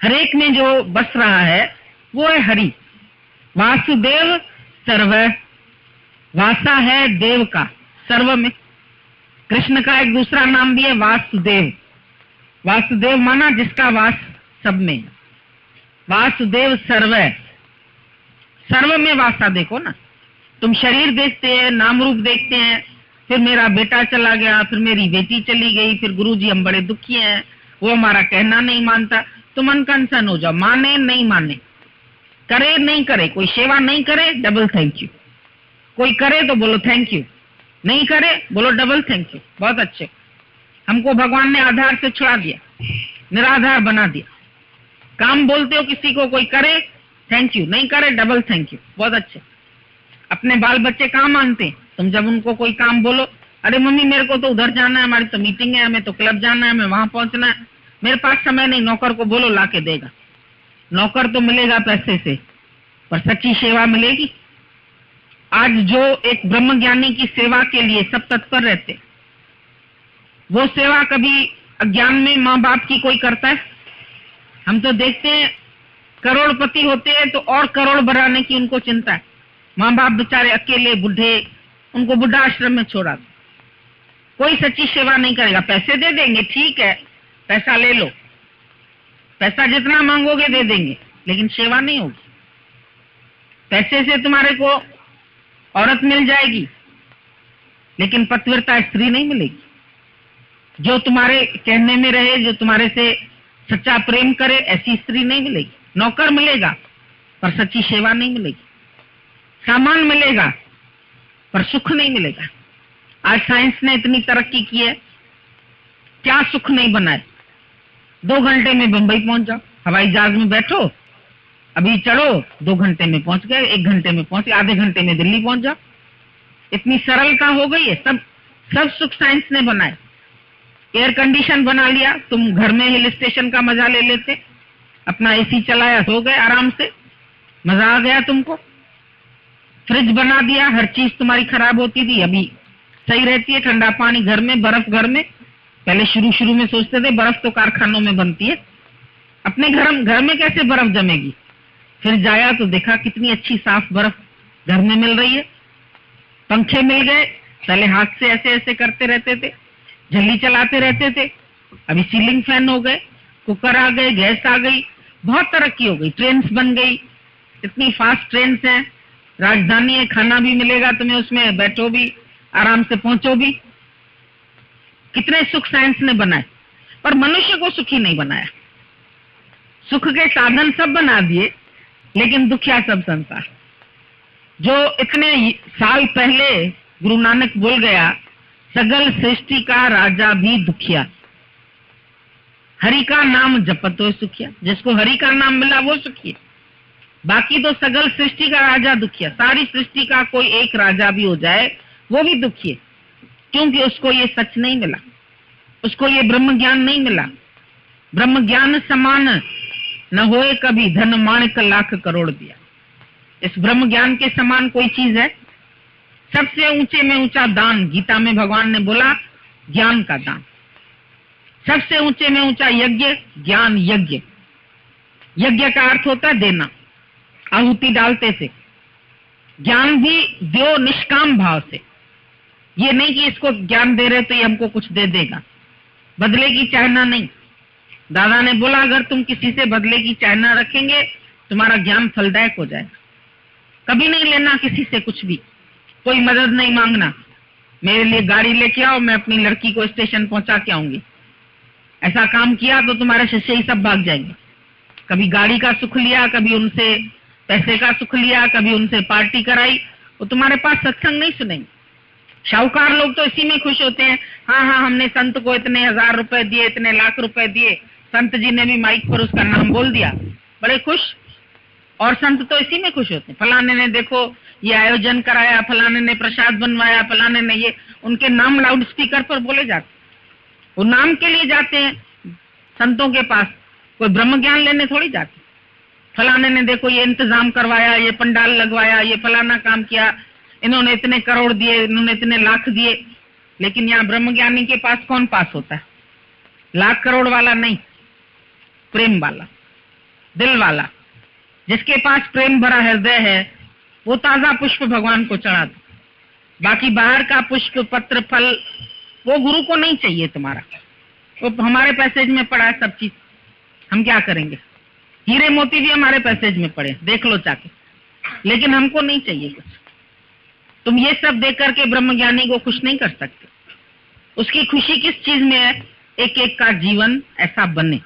हरेक में जो बस रहा है वो है हरि। वासुदेव सर्व, वासा है देव का सर्व में। कृष्ण का एक दूसरा नाम भी है वासुदेव। वासुदेव माना जिसका वास सब में। वासुदेव सर्व, सर्व में वासा। देखो ना, तुम शरीर देखते हैं, नाम रूप देखते हैं, फिर मेरा बेटा चला गया, फिर मेरी बेटी चली गई, फिर गुरुजी हम बड़े दुखी हैं, वो हमारा कहना नहीं मानता। तुम अनकंसर्न हो जाओ, माने नहीं माने, करे नहीं करे, कोई सेवा नहीं करे डबल थैंक यू, कोई करे तो बोलो थैंक यू, नहीं करे बोलो डबल थैंक यू। बहुत अच्छे, हमको भगवान ने आधार से छुड़ा दिया, निराधार बना दिया। काम बोलते हो किसी को, कोई करे थैंक यू, नहीं करे डबल थैंक यू। बहुत अच्छे। अपने बाल बच्चे कहाँ मानते हैं? तुम जब उनको कोई काम बोलो, अरे मम्मी मेरे को तो उधर जाना है, हमारी तो मीटिंग है, हमें तो क्लब जाना है, हमें वहां पहुंचना है, मेरे पास समय नहीं। नौकर को बोलो ला के देगा। नौकर तो मिलेगा पैसे से, पर सच्ची सेवा मिलेगी? आज जो एक ब्रह्म ज्ञानी की सेवा के लिए सब तत्पर रहते, वो सेवा कभी अज्ञान में माँ बाप की कोई करता है? हम तो देखते हैं करोड़पति होते हैं तो और करोड़ बढ़ाने की उनको चिंता है। माँ बाप बेचारे अकेले बूढ़े, उनको बुढ़ा आश्रम में छोड़ा दो। कोई सच्ची सेवा नहीं करेगा। पैसे दे देंगे, ठीक है, पैसा ले लो, पैसा जितना मांगोगे दे देंगे, लेकिन सेवा नहीं होगी। पैसे से तुम्हारे को औरत मिल जाएगी, लेकिन पतिव्रता स्त्री नहीं मिलेगी, जो तुम्हारे कहने में रहे, जो तुम्हारे से सच्चा प्रेम करे, ऐसी स्त्री नहीं मिलेगी। नौकर मिलेगा पर सच्ची सेवा नहीं मिलेगी। सामान मिलेगा पर सुख नहीं मिलेगा। आज साइंस ने इतनी तरक्की की है, क्या सुख नहीं बनाए। 2 घंटे में बंबई पहुंच जाओ, हवाई जहाज में बैठो, अभी चढ़ो, 2 घंटे में पहुंच गए, 1 घंटे में पहुंच गए, आधे घंटे में दिल्ली पहुंच जाओ। इतनी सरलता हो गई है। सब सुख साइंस ने बनाए। एयर कंडीशन बना लिया, तुम घर में हिल स्टेशन का मजा ले लेते। अपना एसी चलाया, सो गए आराम से, मजा आ गया तुमको। फ्रिज बना दिया, हर चीज तुम्हारी खराब होती थी, अभी सही रहती है। ठंडा पानी घर में, बर्फ घर में। पहले शुरू में सोचते थे बर्फ तो कारखानों में बनती है, अपने घर में कैसे बर्फ जमेगी। फिर जाया तो देखा कितनी अच्छी साफ बर्फ घर में मिल रही है। पंखे मिल गए, पहले हाथ से ऐसे ऐसे करते रहते थे, झल्ली चलाते रहते थे, अभी सीलिंग फैन हो गए, कुकर आ गए, गैस आ गई, बहुत तरक्की हो गई। ट्रेन्स बन गई, इतनी फास्ट ट्रेन्स हैं, राजधानी है, खाना भी मिलेगा तुम्हें, उसमें बैठो भी, आराम से पहुंचो भी। कितने सुख साइंस ने बनाए, पर मनुष्य को सुखी नहीं बनाया। सुख के साधन सब बना दिए, लेकिन दुखिया सब संसार। जो इतने साल पहले गुरु नानक बोल गया, सगल सृष्टि का राजा भी दुखिया, हरि का नाम जपत हो सुखिया। जिसको हरि का नाम मिला वो सुखी है, बाकी तो सगल सृष्टि का राजा दुखिया। सारी सृष्टि का कोई एक राजा भी हो जाए वो भी दुखी है, क्योंकि उसको ये सच नहीं मिला, उसको ये ब्रह्म ज्ञान नहीं मिला। ब्रह्म ज्ञान समान न होए कभी, धन माणिक लाख करोड़ दिया। इस ब्रह्म ज्ञान के समान कोई चीज है? सबसे ऊंचे में ऊंचा दान, गीता में भगवान ने बोला ज्ञान का दान। सबसे ऊंचे में ऊंचा यज्ञ, ज्ञान यज्ञ। यज्ञ का अर्थ होता है देना, आहुति डालते थे। ज्ञान भी दो निष्काम भाव से, ये नहीं कि इसको ज्ञान दे रहे तो ये हमको कुछ दे देगा, बदले की चाहना नहीं। दादा ने बोला अगर तुम किसी से बदले की चाहना रखेंगे तुम्हारा ज्ञान फलदायक हो जाएगा। कभी नहीं लेना किसी से कुछ भी, कोई मदद नहीं मांगना, मेरे लिए गाड़ी लेके आओ, मैं अपनी लड़की को स्टेशन पहुंचा के आऊंगी। ऐसा काम किया तो तुम्हारे शिष्य ही सब भाग जाएंगे। कभी गाड़ी का सुख लिया, कभी उनसे पैसे का सुख लिया, कभी उनसे पार्टी कराई, वो तुम्हारे पास सत्संग नहीं सुनेंगे। शाहूकार लोग तो इसी में खुश होते हैं, हाँ हाँ हमने संत को इतने 1000 रुपए दिए, इतने लाख रुपए दिए, संत जी ने भी माइक पर उसका नाम बोल दिया, बड़े खुश। और संत तो इसी में खुश होते हैं, फलाने ने देखो ये आयोजन कराया, फलाने ने प्रसाद बनवाया, फलाने ने ये, उनके नाम लाउड स्पीकर पर बोले जाते, वो नाम के लिए जाते हैं संतों के पास, कोई ब्रह्म ज्ञान लेने थोड़ी जाते। फलाने ने देखो ये इंतजाम करवाया, ये पंडाल लगवाया, ये फलाना काम किया, इन्होंने इतने करोड़ दिए, इन्होंने इतने लाख दिए। लेकिन यहाँ ब्रह्म ज्ञानी के पास कौन पास होता है? लाख करोड़ वाला नहीं, प्रेम वाला, दिल वाला। जिसके पास प्रेम भरा हृदय है वो ताजा पुष्प भगवान को चढ़ा दो। बाकी बाहर का पुष्प पत्र फल वो गुरु को नहीं चाहिए तुम्हारा, वो हमारे पैसेज में पड़ा है सब चीज, हम क्या करेंगे? हीरे मोती भी हमारे पैसेज में पड़े, देख लो जाके, लेकिन हमको नहीं चाहिए कुछ। तुम ये सब देख करके ब्रह्म ज्ञानी को खुश नहीं कर सकते। उसकी खुशी किस चीज में है? एक एक का जीवन ऐसा बने।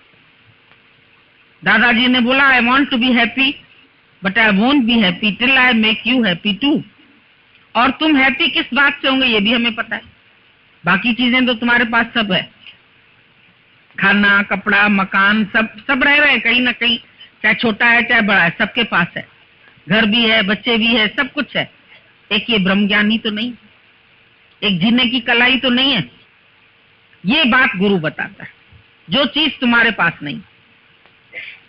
दादाजी ने बोला I want to be happy but I won't be happy till I make you happy too. और तुम हैप्पी किस बात से होंगे ये भी हमें पता है। बाकी चीजें तो तुम्हारे पास सब है, खाना कपड़ा मकान सब रह रहे हैं कहीं ना कहीं, चाहे छोटा है चाहे बड़ा है, सबके पास है, घर भी है, बच्चे भी है, सब कुछ है। एक ये ब्रह्म ज्ञानी तो नहीं, एक जीने की कलाई तो नहीं है। ये बात गुरु बताता है, जो चीज तुम्हारे पास नहीं।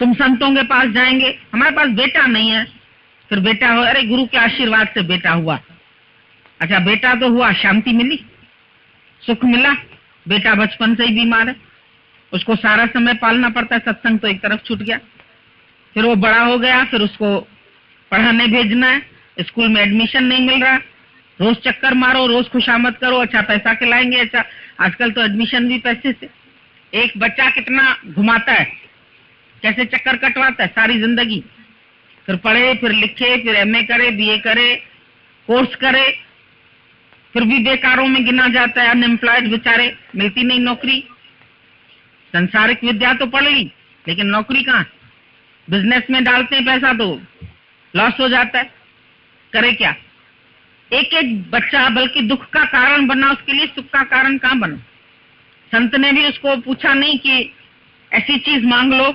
तुम संतों के पास जाएंगे, हमारे पास बेटा नहीं है, फिर बेटा हो, अरे गुरु के आशीर्वाद से बेटा हुआ। अच्छा बेटा तो हुआ, शांति मिली, सुख मिला। बेटा बचपन से ही बीमार है, उसको सारा समय पालना पड़ता है, सत्संग तो एक तरफ छूट गया। फिर वो बड़ा हो गया, फिर उसको पढ़ाने भेजना है, स्कूल में एडमिशन नहीं मिल रहा, रोज चक्कर मारो, रोज खुशामद करो, अच्छा पैसा खिलाएंगे, अच्छा आजकल तो एडमिशन भी पैसे से। एक बच्चा कितना घुमाता है, कैसे चक्कर कटवाता है सारी जिंदगी, फिर पढ़े, फिर लिखे, फिर एमए करे, बीए करे, कोर्स करे, फिर भी बेकारों में गिना जाता है, अनएम्प्लॉयड बेचारे, मिलती नहीं नौकरी। संसारिक विद्या तो पढ़ ली लेकिन नौकरी कहाँ? बिजनेस में डालते हैं पैसा तो लॉस हो जाता है, करे क्या? एक एक बच्चा बल्कि दुख का कारण बना, उसके लिए सुख का कारण कहाँ बना? संत ने भी उसको पूछा नहीं कि ऐसी चीज मांग लो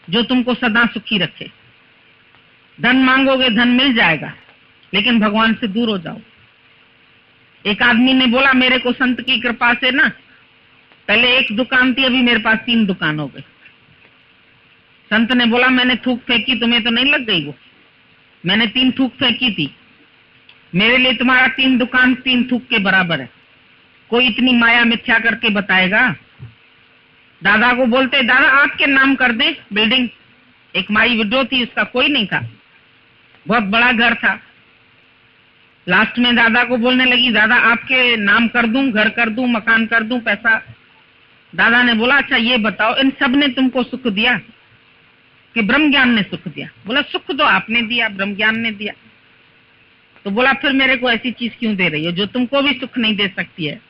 जो तुमको सदा सुखी रखे। धन मांगोगे धन मिल जाएगा, लेकिन भगवान से दूर हो जाओ। एक आदमी ने बोला मेरे को संत की कृपा से ना, पहले एक दुकान थी, अभी मेरे पास 3 दुकान हो गई। संत ने बोला मैंने थूक फेंकी, तुम्हें तो नहीं लग गई वो? मैंने 3 थूक फेंकी थी, मेरे लिए तुम्हारा 3 दुकान 3 थूक के बराबर है। कोई इतनी माया मिथ्या करके बताएगा? दादा को बोलते दादा आपके नाम कर दे बिल्डिंग। एक माई विडो थी, उसका कोई नहीं था, बहुत बड़ा घर था। लास्ट में दादा को बोलने लगी दादा आपके नाम कर दूं, घर कर दूं, मकान कर दूं, पैसा। दादा ने बोला अच्छा ये बताओ इन सब ने तुमको सुख दिया कि ब्रह्म ज्ञान ने सुख दिया? बोला सुख तो आपने दिया, ब्रह्म ज्ञान ने दिया। तो बोला फिर मेरे को ऐसी चीज क्यों दे रही हो जो तुमको भी सुख नहीं दे सकती है?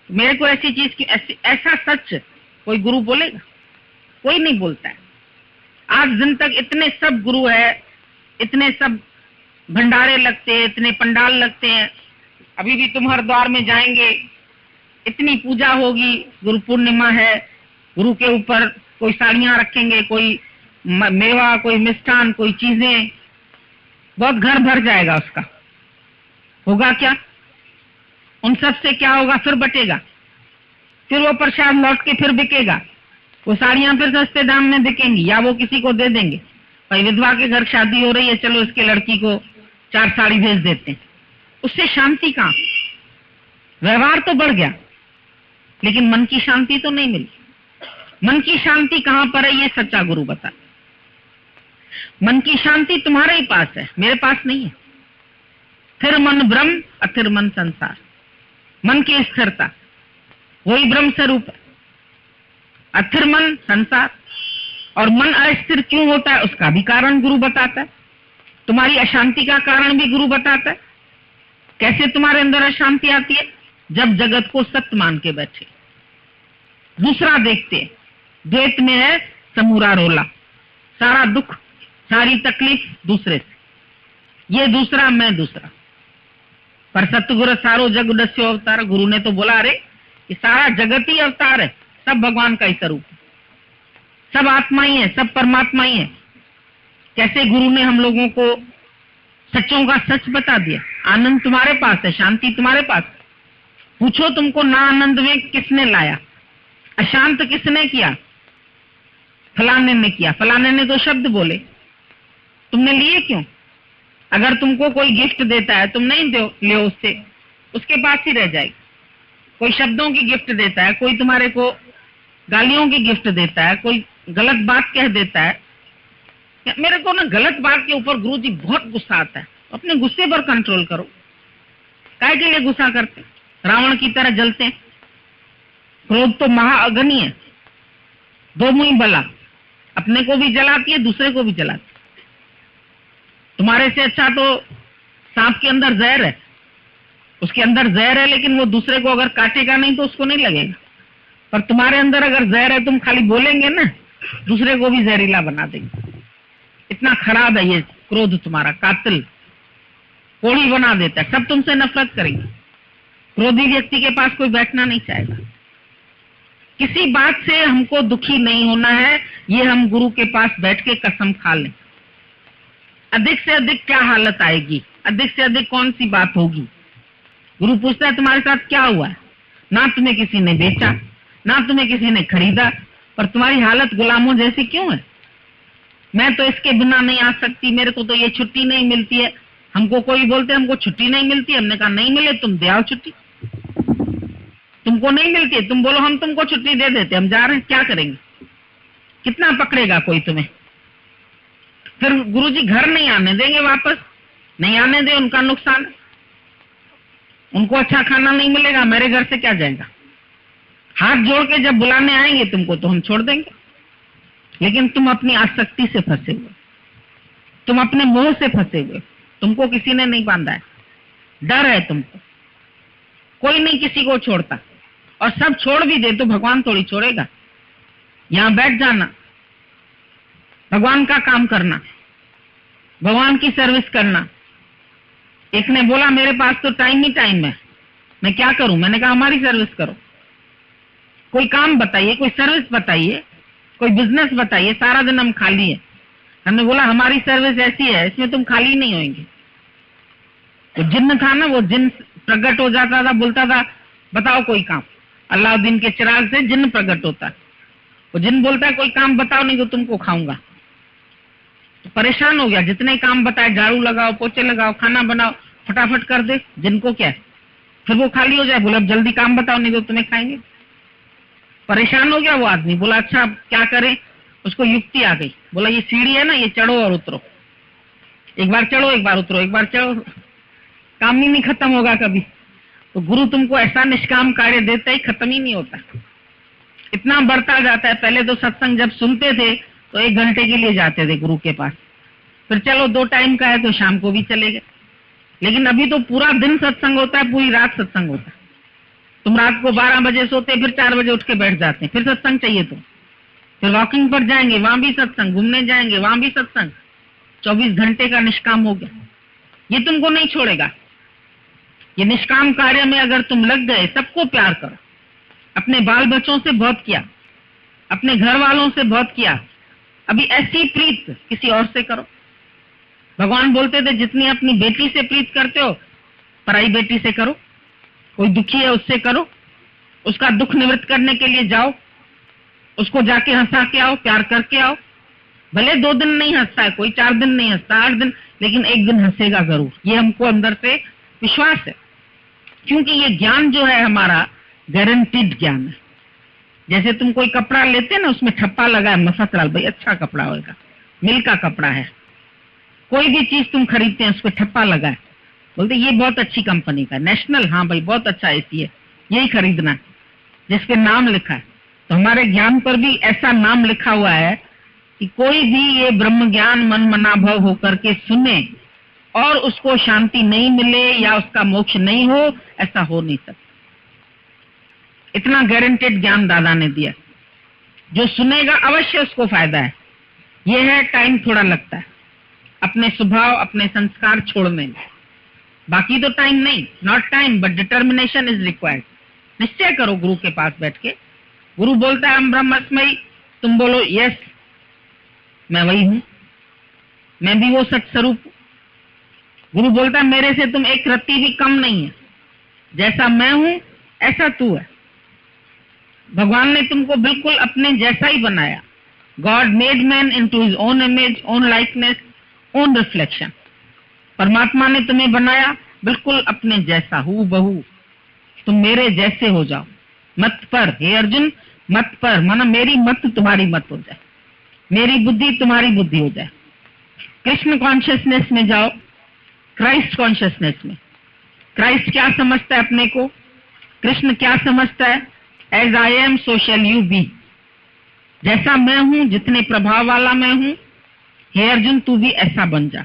मेरे को ऐसी चीज क्यों? ऐसा सच कोई गुरु बोलेगा? कोई नहीं बोलता है। आज दिन तक इतने सब गुरु है, इतने सब भंडारे लगते हैं, इतने पंडाल लगते हैं। अभी भी तुम हरिद्वार में जाएंगे, इतनी पूजा होगी, गुरु पूर्णिमा है, गुरु के ऊपर कोई साड़ियां रखेंगे, कोई मेवा, कोई मिष्ठान, कोई चीजें, बहुत घर भर जाएगा उसका। होगा क्या? उन सब से क्या होगा? फिर बटेगा, फिर वो प्रसाद लौट के फिर बिकेगा, वो साड़ियां फिर सस्ते दाम में बिकेंगी, या वो किसी को दे देंगे। भाई विधवा के घर शादी हो रही है, चलो इसके लड़की को 4 साड़ी भेज देते हैं। उससे शांति कहाँ? व्यवहार तो बढ़ गया लेकिन मन की शांति तो नहीं मिली। मन की शांति कहाँ पर है ये सच्चा गुरु बता। मन की शांति तुम्हारे ही पास है, मेरे पास नहीं है। फिर मन ब्रह्म, अथिर मन संसार। मन की स्थिरता वही ब्रह्म स्वरूप है, अथिर मन संसार। और मन अस्थिर क्यों होता है उसका भी कारण गुरु बताता है। तुम्हारी अशांति का कारण भी गुरु बताता है। कैसे तुम्हारे अंदर अशांति आती है? जब जगत को सत्य मान के बैठे, दूसरा देखते, द्वैत में है समूरा रोला, सारा दुख सारी तकलीफ दूसरे से, ये दूसरा मैं दूसरा। पर सतगुरु सारो जग उदस्यो अवतार, गुरु ने तो बोला अरे ये सारा जगत ही अवतार है, सब भगवान का ही स्वरूप है, सब आत्मा ही है, सब परमात्मा ही है। कैसे गुरु ने हम लोगों को सच्चों का सच बता दिया। आनंद तुम्हारे पास है, शांति तुम्हारे पास है। पूछो तुमको ना आनंद में किसने लाया, अशांत किसने किया? फलाने ने किया। फलाने ने तो शब्द बोले, तुमने लिए क्यों? अगर तुमको कोई गिफ्ट देता है तुम नहीं ले उससे, उसके पास ही रह जाएगी। कोई शब्दों की गिफ्ट देता है, कोई तुम्हारे को गालियों की गिफ्ट देता है, कोई गलत बात कह देता है। मेरे को ना गलत बात के ऊपर गुरुजी बहुत गुस्सा आता है। अपने गुस्से पर कंट्रोल करो। काय के लिए गुस्सा करते? रावण की तरह जलते। क्रोध तो महाअग्नि है, 2 मुंही बला, अपने को भी जलाती है, दूसरे को भी जलाती है। तुम्हारे से अच्छा तो सांप के अंदर जहर है, उसके अंदर जहर है लेकिन वो दूसरे को अगर काटेगा नहीं तो उसको नहीं लगेगा। पर तुम्हारे अंदर अगर जहर है, तुम खाली बोलेंगे ना, दूसरे को भी जहरीला बना देंगे। इतना खराब है ये क्रोध तुम्हारा, कातिल, कोड़ी बना देता है। सब तुमसे नफरत करेंगे। क्रोधी व्यक्ति के पास कोई बैठना नहीं चाहेगा। किसी बात से हमको दुखी नहीं होना है, ये हम गुरु के पास बैठ के कसम खा लें। अधिक से अधिक क्या हालत आएगी, अधिक से अधिक कौन सी बात होगी? गुरु पूछता है तुम्हारे साथ क्या हुआ है? ना तुम्हें किसी ने बेचा, ना तुम्हें किसी ने खरीदा, पर तुम्हारी हालत गुलामों जैसी क्यों है? मैं तो इसके बिना नहीं आ सकती, मेरे को तो ये छुट्टी नहीं मिलती है। हमको कोई बोलते हमको छुट्टी नहीं मिलती, हमने कहा नहीं मिले तुम दे आओ छुट्टी। तुमको नहीं मिलती है, तुम बोलो हम तुमको छुट्टी दे देते, हम जा रहे हैं, क्या करेंगे? कितना पकड़ेगा कोई तुम्हें? फिर गुरुजी घर नहीं आने देंगे, वापस नहीं आने दे, उनका नुकसान। उनको अच्छा खाना नहीं मिलेगा, मेरे घर से क्या जाएगा? हाथ जोड़ के जब बुलाने आएंगे तुमको तो हम छोड़ देंगे। लेकिन तुम अपनी आसक्ति से फंसे हुए, तुम अपने मोह से फंसे हुए, तुमको किसी ने नहीं बांधा है, डर है तुमको। कोई नहीं किसी को छोड़ता, और सब छोड़ भी दे तो भगवान थोड़ी छोड़ेगा। यहां बैठ जाना, भगवान का काम करना, भगवान की सर्विस करना। एक ने बोला मेरे पास तो टाइम ही टाइम है, मैं क्या करूं? मैंने कहा हमारी सर्विस करो। कोई काम बताइए, कोई सर्विस बताइए, कोई बिजनेस बताइए। सारा दिन हम खाली है। हमने बोला हमारी सर्विस ऐसी है, इसमें तुम खाली नहीं होंगे। तो जिन्न था ना, वो जिन्न प्रकट हो जाता था, बोलता था बताओ कोई काम। अलाउद्दीन के चिराग से जिन्न प्रकट होता है। वो जिन्न बोलता है कोई काम बताओ नहीं तो तुमको खाऊंगा। परेशान हो गया, जितने काम बताए, झाड़ू लगाओ, पोछे लगाओ, खाना बनाओ, फटाफट कर दे, जिनको क्या है, फिर वो खाली हो जाए। बोला अब जल्दी काम बताओ नहीं तो तुम्हें खाएंगे। परेशान हो गया वो आदमी, बोला अच्छा अब क्या करें। उसको युक्ति आ गई, बोला ये सीढ़ी है ना, ये चढ़ो और उतरो, एक बार चढ़ो एक बार उतरो, एक बार चढ़ो, काम ही नहीं खत्म होगा कभी। तो गुरु तुमको ऐसा निष्काम कार्य देता ही खत्म ही नहीं होता, इतना बढ़ता जाता है। पहले तो सत्संग जब सुनते थे तो 1 घंटे के लिए जाते थे गुरु के पास, फिर चलो 2 टाइम का है तो शाम को भी चले गए, लेकिन अभी तो पूरा दिन सत्संग होता है, पूरी रात सत्संग होता है। तुम रात को 12 बजे सोते, फिर 4 बजे उठ के बैठ जाते हैं, फिर सत्संग चाहिए तो फिर वॉकिंग पर जाएंगे, वहां भी सत्संग, घूमने जाएंगे, वहां भी सत्संग। 24 घंटे का निष्काम हो गया। ये तुमको नहीं छोड़ेगा। ये निष्काम कार्य में अगर तुम लग गए, सबको प्यार करो। अपने बाल बच्चों से बहुत किया, अपने घर वालों से बहुत किया, अभी ऐसी प्रीत किसी और से करो। भगवान बोलते थे जितनी अपनी बेटी से प्रीत करते हो, पराई बेटी से करो। कोई दुखी है उससे करो, उसका दुख निवृत्त करने के लिए जाओ, उसको जाके हंसा के आओ, प्यार करके आओ। भले 2 दिन नहीं हंसता है कोई, 4 दिन नहीं हंसता, 8 दिन, लेकिन 1 दिन हंसेगा जरूर। ये हमको अंदर से विश्वास है, क्योंकि ये ज्ञान जो है हमारा गारंटीड ज्ञान है। जैसे तुम कोई कपड़ा लेते ना, उसमें ठप्पा लगा है मफत लाल, भाई अच्छा कपड़ा होगा, मिल का कपड़ा है। कोई भी चीज तुम खरीदते हैं उस पर ठप्पा लगा है, बोलते ये बहुत अच्छी कंपनी का, नेशनल, हाँ भाई बहुत अच्छा एसी है, यही खरीदना है, जिसके नाम लिखा है। तो हमारे ज्ञान पर भी ऐसा नाम लिखा हुआ है कि कोई भी ये ब्रह्म ज्ञान मन मनाभव होकर के सुने और उसको शांति नहीं मिले या उसका मोक्ष नहीं हो, ऐसा हो नहीं सकता। इतना गारंटेड ज्ञान दादा ने दिया। जो सुनेगा अवश्य उसको फायदा है। ये है टाइम थोड़ा लगता है अपने स्वभाव, अपने संस्कार छोड़ने में, बाकी तो टाइम नहीं, not time but determination is required. निश्चय करो गुरु के पास बैठ के। गुरु बोलता है हम ब्रह्मस्मयी, तुम बोलो यस मैं वही हूं, मैं भी वो सत्स्वरूप हूं। गुरु बोलता है मेरे से तुम एक रत्ती भी कम नहीं है, जैसा मैं हूं ऐसा तू है। भगवान ने तुमको बिल्कुल अपने जैसा ही बनाया। God made man into his own image, own likeness, own reflection. परमात्मा ने तुम्हें बनाया बिल्कुल अपने जैसा, हूबहू। तुम मेरे जैसे हो जाओ, मत पर, हे अर्जुन मत पर, माना मेरी मत तुम्हारी मत हो जाए, मेरी बुद्धि तुम्हारी बुद्धि हो जाए। कृष्ण कॉन्शियसनेस में जाओ, क्राइस्ट कॉन्शियसनेस में। क्राइस्ट क्या समझता है अपने को, कृष्ण क्या समझता है, as I am so shall you be. जैसा मैं हूं, जितने प्रभाव वाला मैं हूं, हे अर्जुन तू भी ऐसा बन जा।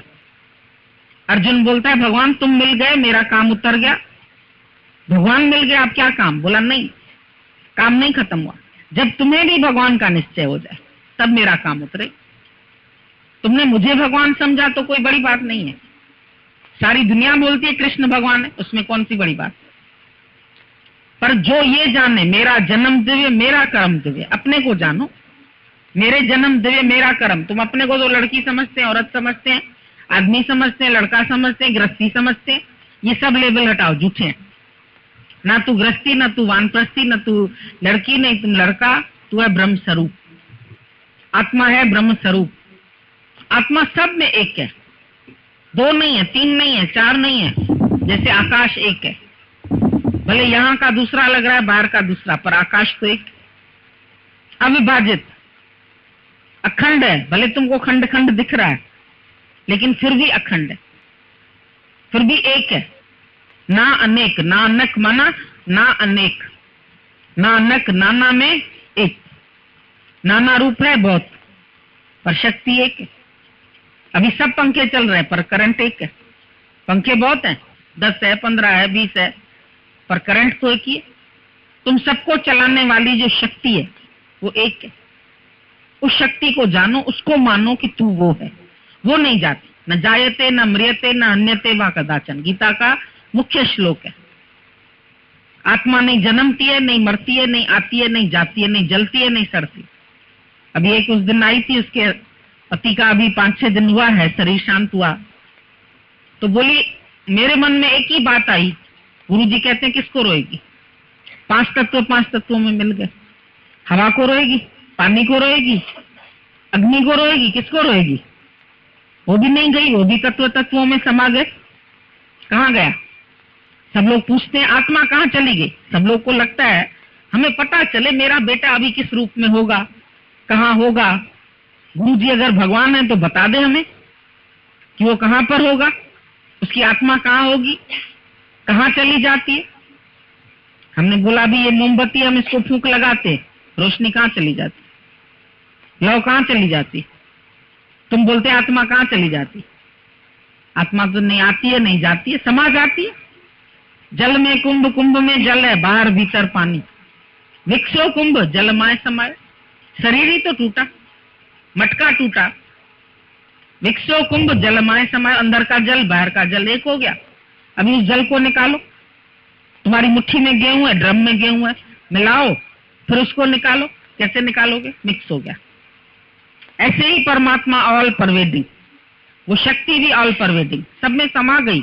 अर्जुन बोलता है भगवान तुम मिल गए, मेरा काम उतर गया। भगवान मिल गया, अब क्या काम? बोला नहीं, काम नहीं खत्म हुआ। जब तुम्हें भी भगवान का निश्चय हो जाए तब मेरा काम उतरे। तुमने मुझे भगवान समझा तो कोई बड़ी बात नहीं है। सारी दुनिया बोलती है कृष्ण भगवान है, उसमें कौन सी बड़ी बात। पर जो ये जाने मेरा जन्म दिव्य, मेरा कर्म दिव्य, अपने को जानो। मेरे जन्म दिव्य, मेरा कर्म। तुम अपने को तो लड़की समझते हैं, औरत समझते हैं, आदमी समझते हैं, लड़का समझते हैं, गृहस्थी समझते हैं। ये सब लेवल हटाओ, झूठे हैं। ना तू गृहस्थी, ना तू वानप्रस्थी, ना तू लड़की, नहीं तुम लड़का, तू है ब्रह्म स्वरूप। आत्मा है ब्रह्म स्वरूप। आत्मा सब में एक है, 2 नहीं है, 3 नहीं है, 4 नहीं है। जैसे आकाश एक है, भले यहाँ का दूसरा लग रहा है, बाहर का दूसरा, पर आकाश तो एक, अविभाजित, अखंड है। भले तुमको खंड खंड दिख रहा है, लेकिन फिर भी अखंड है, फिर भी एक है। ना अनेक, ना अनक माना ना अनेक, ना अनक, नाना में एक। नाना रूप है बहुत, पर शक्ति एक है। अभी सब पंखे चल रहे हैं पर करंट एक है। पंखे बहुत हैं, 10 है, 15 है, 20 है, पर करंट तो एक ही है। तुम सबको चलाने वाली जो शक्ति है वो एक है। उस शक्ति को जानो, उसको मानो कि तू वो है। वो नहीं जाती, न जायते न म्रियते न अन्यते वा कदाचन, गीता का मुख्य श्लोक है। आत्मा नहीं जन्मती है, नहीं मरती है, नहीं आती है, नहीं जाती है, नहीं जलती है, नहीं सड़ती। अभी एक उस दिन आई थी, उसके पति का अभी 5-6 दिन हुआ है, शरीर शांत हुआ, तो बोली मेरे मन में एक ही बात आई, गुरुजी कहते हैं किसको रोएगी? 5 तत्व 5 तत्वों में मिल गए। हवा को रोएगी, पानी को रोएगी, अग्नि को रोएगी, किसको रोएगी? वो भी नहीं गई, वो भी तत्वों में समा गए। कहाँ गया? सब लोग पूछते हैं आत्मा कहाँ चली गई। सब लोग को लगता है हमें पता चले मेरा बेटा अभी किस रूप में होगा, कहाँ होगा। गुरु जी अगर भगवान है तो बता दे हमें कि वो कहाँ पर होगा, उसकी आत्मा कहाँ होगी, कहाँ चली जाती है। हमने बोला भी ये मोमबत्ती हम इसको फूंक लगाते, रोशनी कहाँ चली जाती, लौ कहाँ चली जाती। तुम बोलते आत्मा कहाँ चली जाती? आत्मा तो नहीं आती है, नहीं जाती है, समा जाती है। जल में कुंभ, कुंभ में जल है, बाहर भीतर पानी। विकसो कुंभ जलमाय समाये। शरीर ही तो टूटा, मटका टूटा। विकसो कुंभ जलमाय समाये, अंदर का जल बाहर का जल एक हो गया। अभी उस जल को निकालो। तुम्हारी मुट्ठी में गेहूं है, ड्रम में गेहूं है, मिलाओ, फिर उसको निकालो। कैसे निकालोगे? मिक्स हो गया। ऐसे ही परमात्मा ऑल परवेडिंग, वो शक्ति भी ऑल परवेडिंग, सब में समा गई,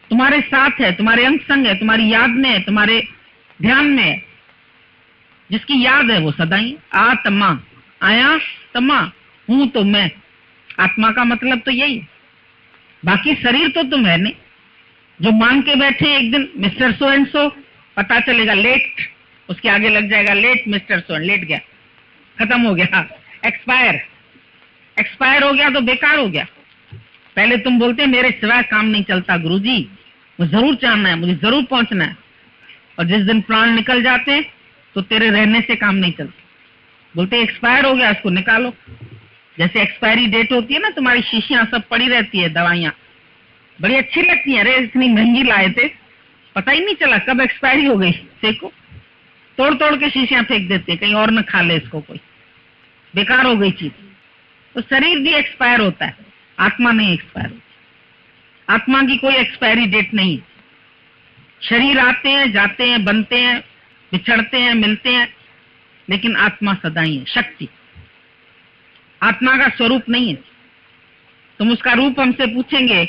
तुम्हारे साथ है, तुम्हारे अंग संग है, तुम्हारी याद में है, तुम्हारे ध्यान में है। जिसकी याद है वो सदा ही आत्मा, आया तमा, हूं तो मैं। आत्मा का मतलब तो यही है। बाकी शरीर तो तुम है नहीं। जो मान के बैठे एक दिन मिस्टर सो एंड सो, पता चलेगा लेट, उसके आगे लग जाएगा लेट मिस्टर सो, लेट गया, खत्म हो गया, एक्सपायर। एक्सपायर हो गया तो बेकार हो गया। पहले तुम बोलते मेरे सिवाय काम नहीं चलता गुरुजी, मुझे जरूर जानना है, मुझे जरूर पहुंचना है। और जिस दिन प्राण निकल जाते तो तेरे रहने से काम नहीं चलता। बोलते एक्सपायर हो गया, इसको निकालो। जैसे एक्सपायरी डेट होती है ना, तुम्हारी शीशियां सब पड़ी रहती है, दवाइयां बड़ी अच्छी लगती है, अरे इतनी महंगी लाए थे, पता ही नहीं चला कब एक्सपायरी हो गई। देखो, तोड़ तोड़ के शीशियां फेंक देते हैं, कहीं और न खा ले इसको कोई, बेकार हो गई चीज। तो शरीर भी एक्सपायर होता है, आत्मा नहीं एक्सपायर होती। आत्मा की कोई एक्सपायरी डेट नहीं। शरीर आते हैं, जाते हैं, बनते हैं, बिछड़ते हैं, मिलते हैं, लेकिन आत्मा सदा ही है, शक्ति। आत्मा का स्वरूप नहीं है। तुम उसका रूप हमसे पूछेंगे,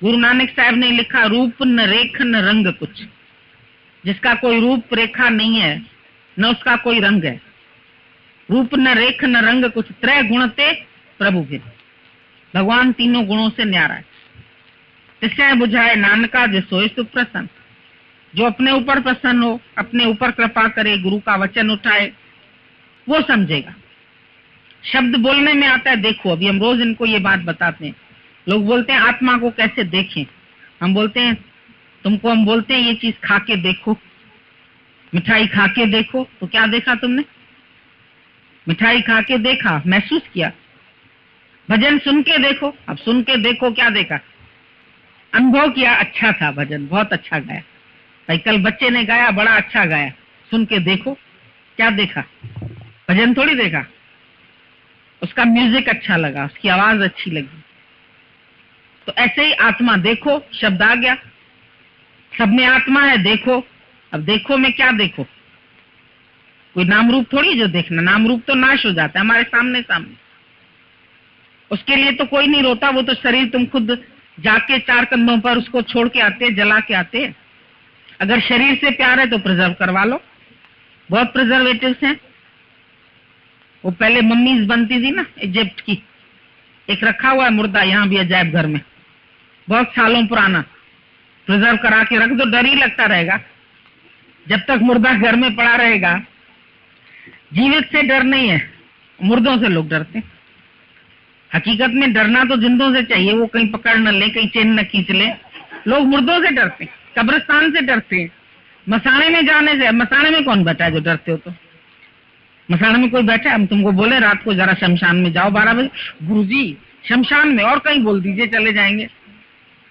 गुरु नानक साहब ने लिखा रूप न रेख न रंग कुछ। जिसका कोई रूप रेखा नहीं है, न उसका कोई रंग है। रूप न रेख न रंग कुछ, त्रय गुणते प्रभु के। भगवान तीनों गुणों से न्यारा है। तिसय बुझाए नानका जो सोए सुप्रसन्न। जो अपने ऊपर प्रसन्न हो, अपने ऊपर कृपा करे, गुरु का वचन उठाए, वो समझेगा। शब्द बोलने में आता है, देखो अभी हम रोज इनको ये बात बताते हैं। लोग बोलते हैं आत्मा को कैसे देखें। हम बोलते हैं तुमको, हम बोलते हैं ये चीज खा के देखो, मिठाई खा के देखो, तो क्या देखा तुमने? मिठाई खा के देखा, महसूस किया। भजन सुन के देखो, अब सुन के देखो, क्या देखा? अनुभव किया, अच्छा था भजन, बहुत अच्छा गाया भाई, कल बच्चे ने गाया, बड़ा अच्छा गाया। सुन के देखो, क्या देखा? भजन थोड़ी देखा। उसका म्यूजिक अच्छा लगा, उसकी आवाज अच्छी लगी। तो ऐसे ही आत्मा देखो, शब्द आ गया, सब में आत्मा है, देखो। अब देखो में क्या देखो? कोई नाम रूप थोड़ी जो देखना, नाम रूप तो नाश हो जाता है हमारे सामने सामने। उसके लिए तो कोई नहीं रोता, वो तो शरीर तुम खुद जाके चार कंधों पर उसको छोड़ के आते, जला के आते। अगर शरीर से प्यार है तो प्रिजर्व करवा लो, बहुत प्रिजर्वेटिव्स हैं। वो पहले मम्मीज बनती थी ना इजिप्ट की, एक रखा हुआ है मुर्दा यहाँ भी अजायब घर में, बहुत सालों पुराना, प्रिजर्व करा के रख दो, डर ही लगता रहेगा जब तक मुर्दा घर में पड़ा रहेगा। जीवित से डर नहीं है, मुर्दों से लोग डरते हैं। हकीकत में डरना तो जिंदों से चाहिए, वो कहीं पकड़ न ले, कहीं चेन न खींच ले। लोग मुर्दों से डरते हैं, कब्रिस्तान से डरते हैं, मसाणे में जाने से। मसाणे में कौन बैठा है जो डरते हो? तो मसाणे में कोई बैठा है? हम तुमको बोले रात को जरा शमशान में जाओ 12 बजे, गुरुजी शमशान में, और कहीं बोल दीजिए चले जाएंगे।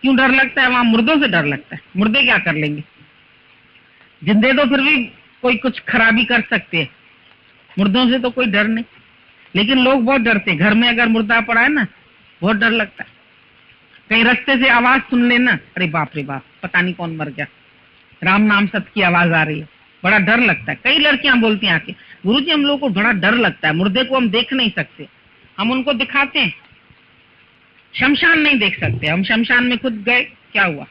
क्यों डर लगता है? वहां मुर्दों से डर लगता है। मुर्दे क्या कर लेंगे? जिंदे तो फिर भी कोई कुछ खराबी कर सकते हैं, मुर्दों से तो कोई डर नहीं। लेकिन लोग बहुत डरते, घर में अगर मुर्दा पड़ा है ना, बहुत डर लगता है। कहीं रास्ते से आवाज सुन लेना, अरे बाप रे बाप, पता नहीं कौन मर गया, राम नाम सत्य की आवाज आ रही है, बड़ा डर लगता है। कई लड़कियां बोलती हैं आके, गुरुजी हम लोगों को बड़ा डर लगता है, मुर्दे को हम देख नहीं सकते। हम उनको दिखाते हैं, शमशान नहीं देख सकते। हम शमशान में खुद गए, क्या हुआ?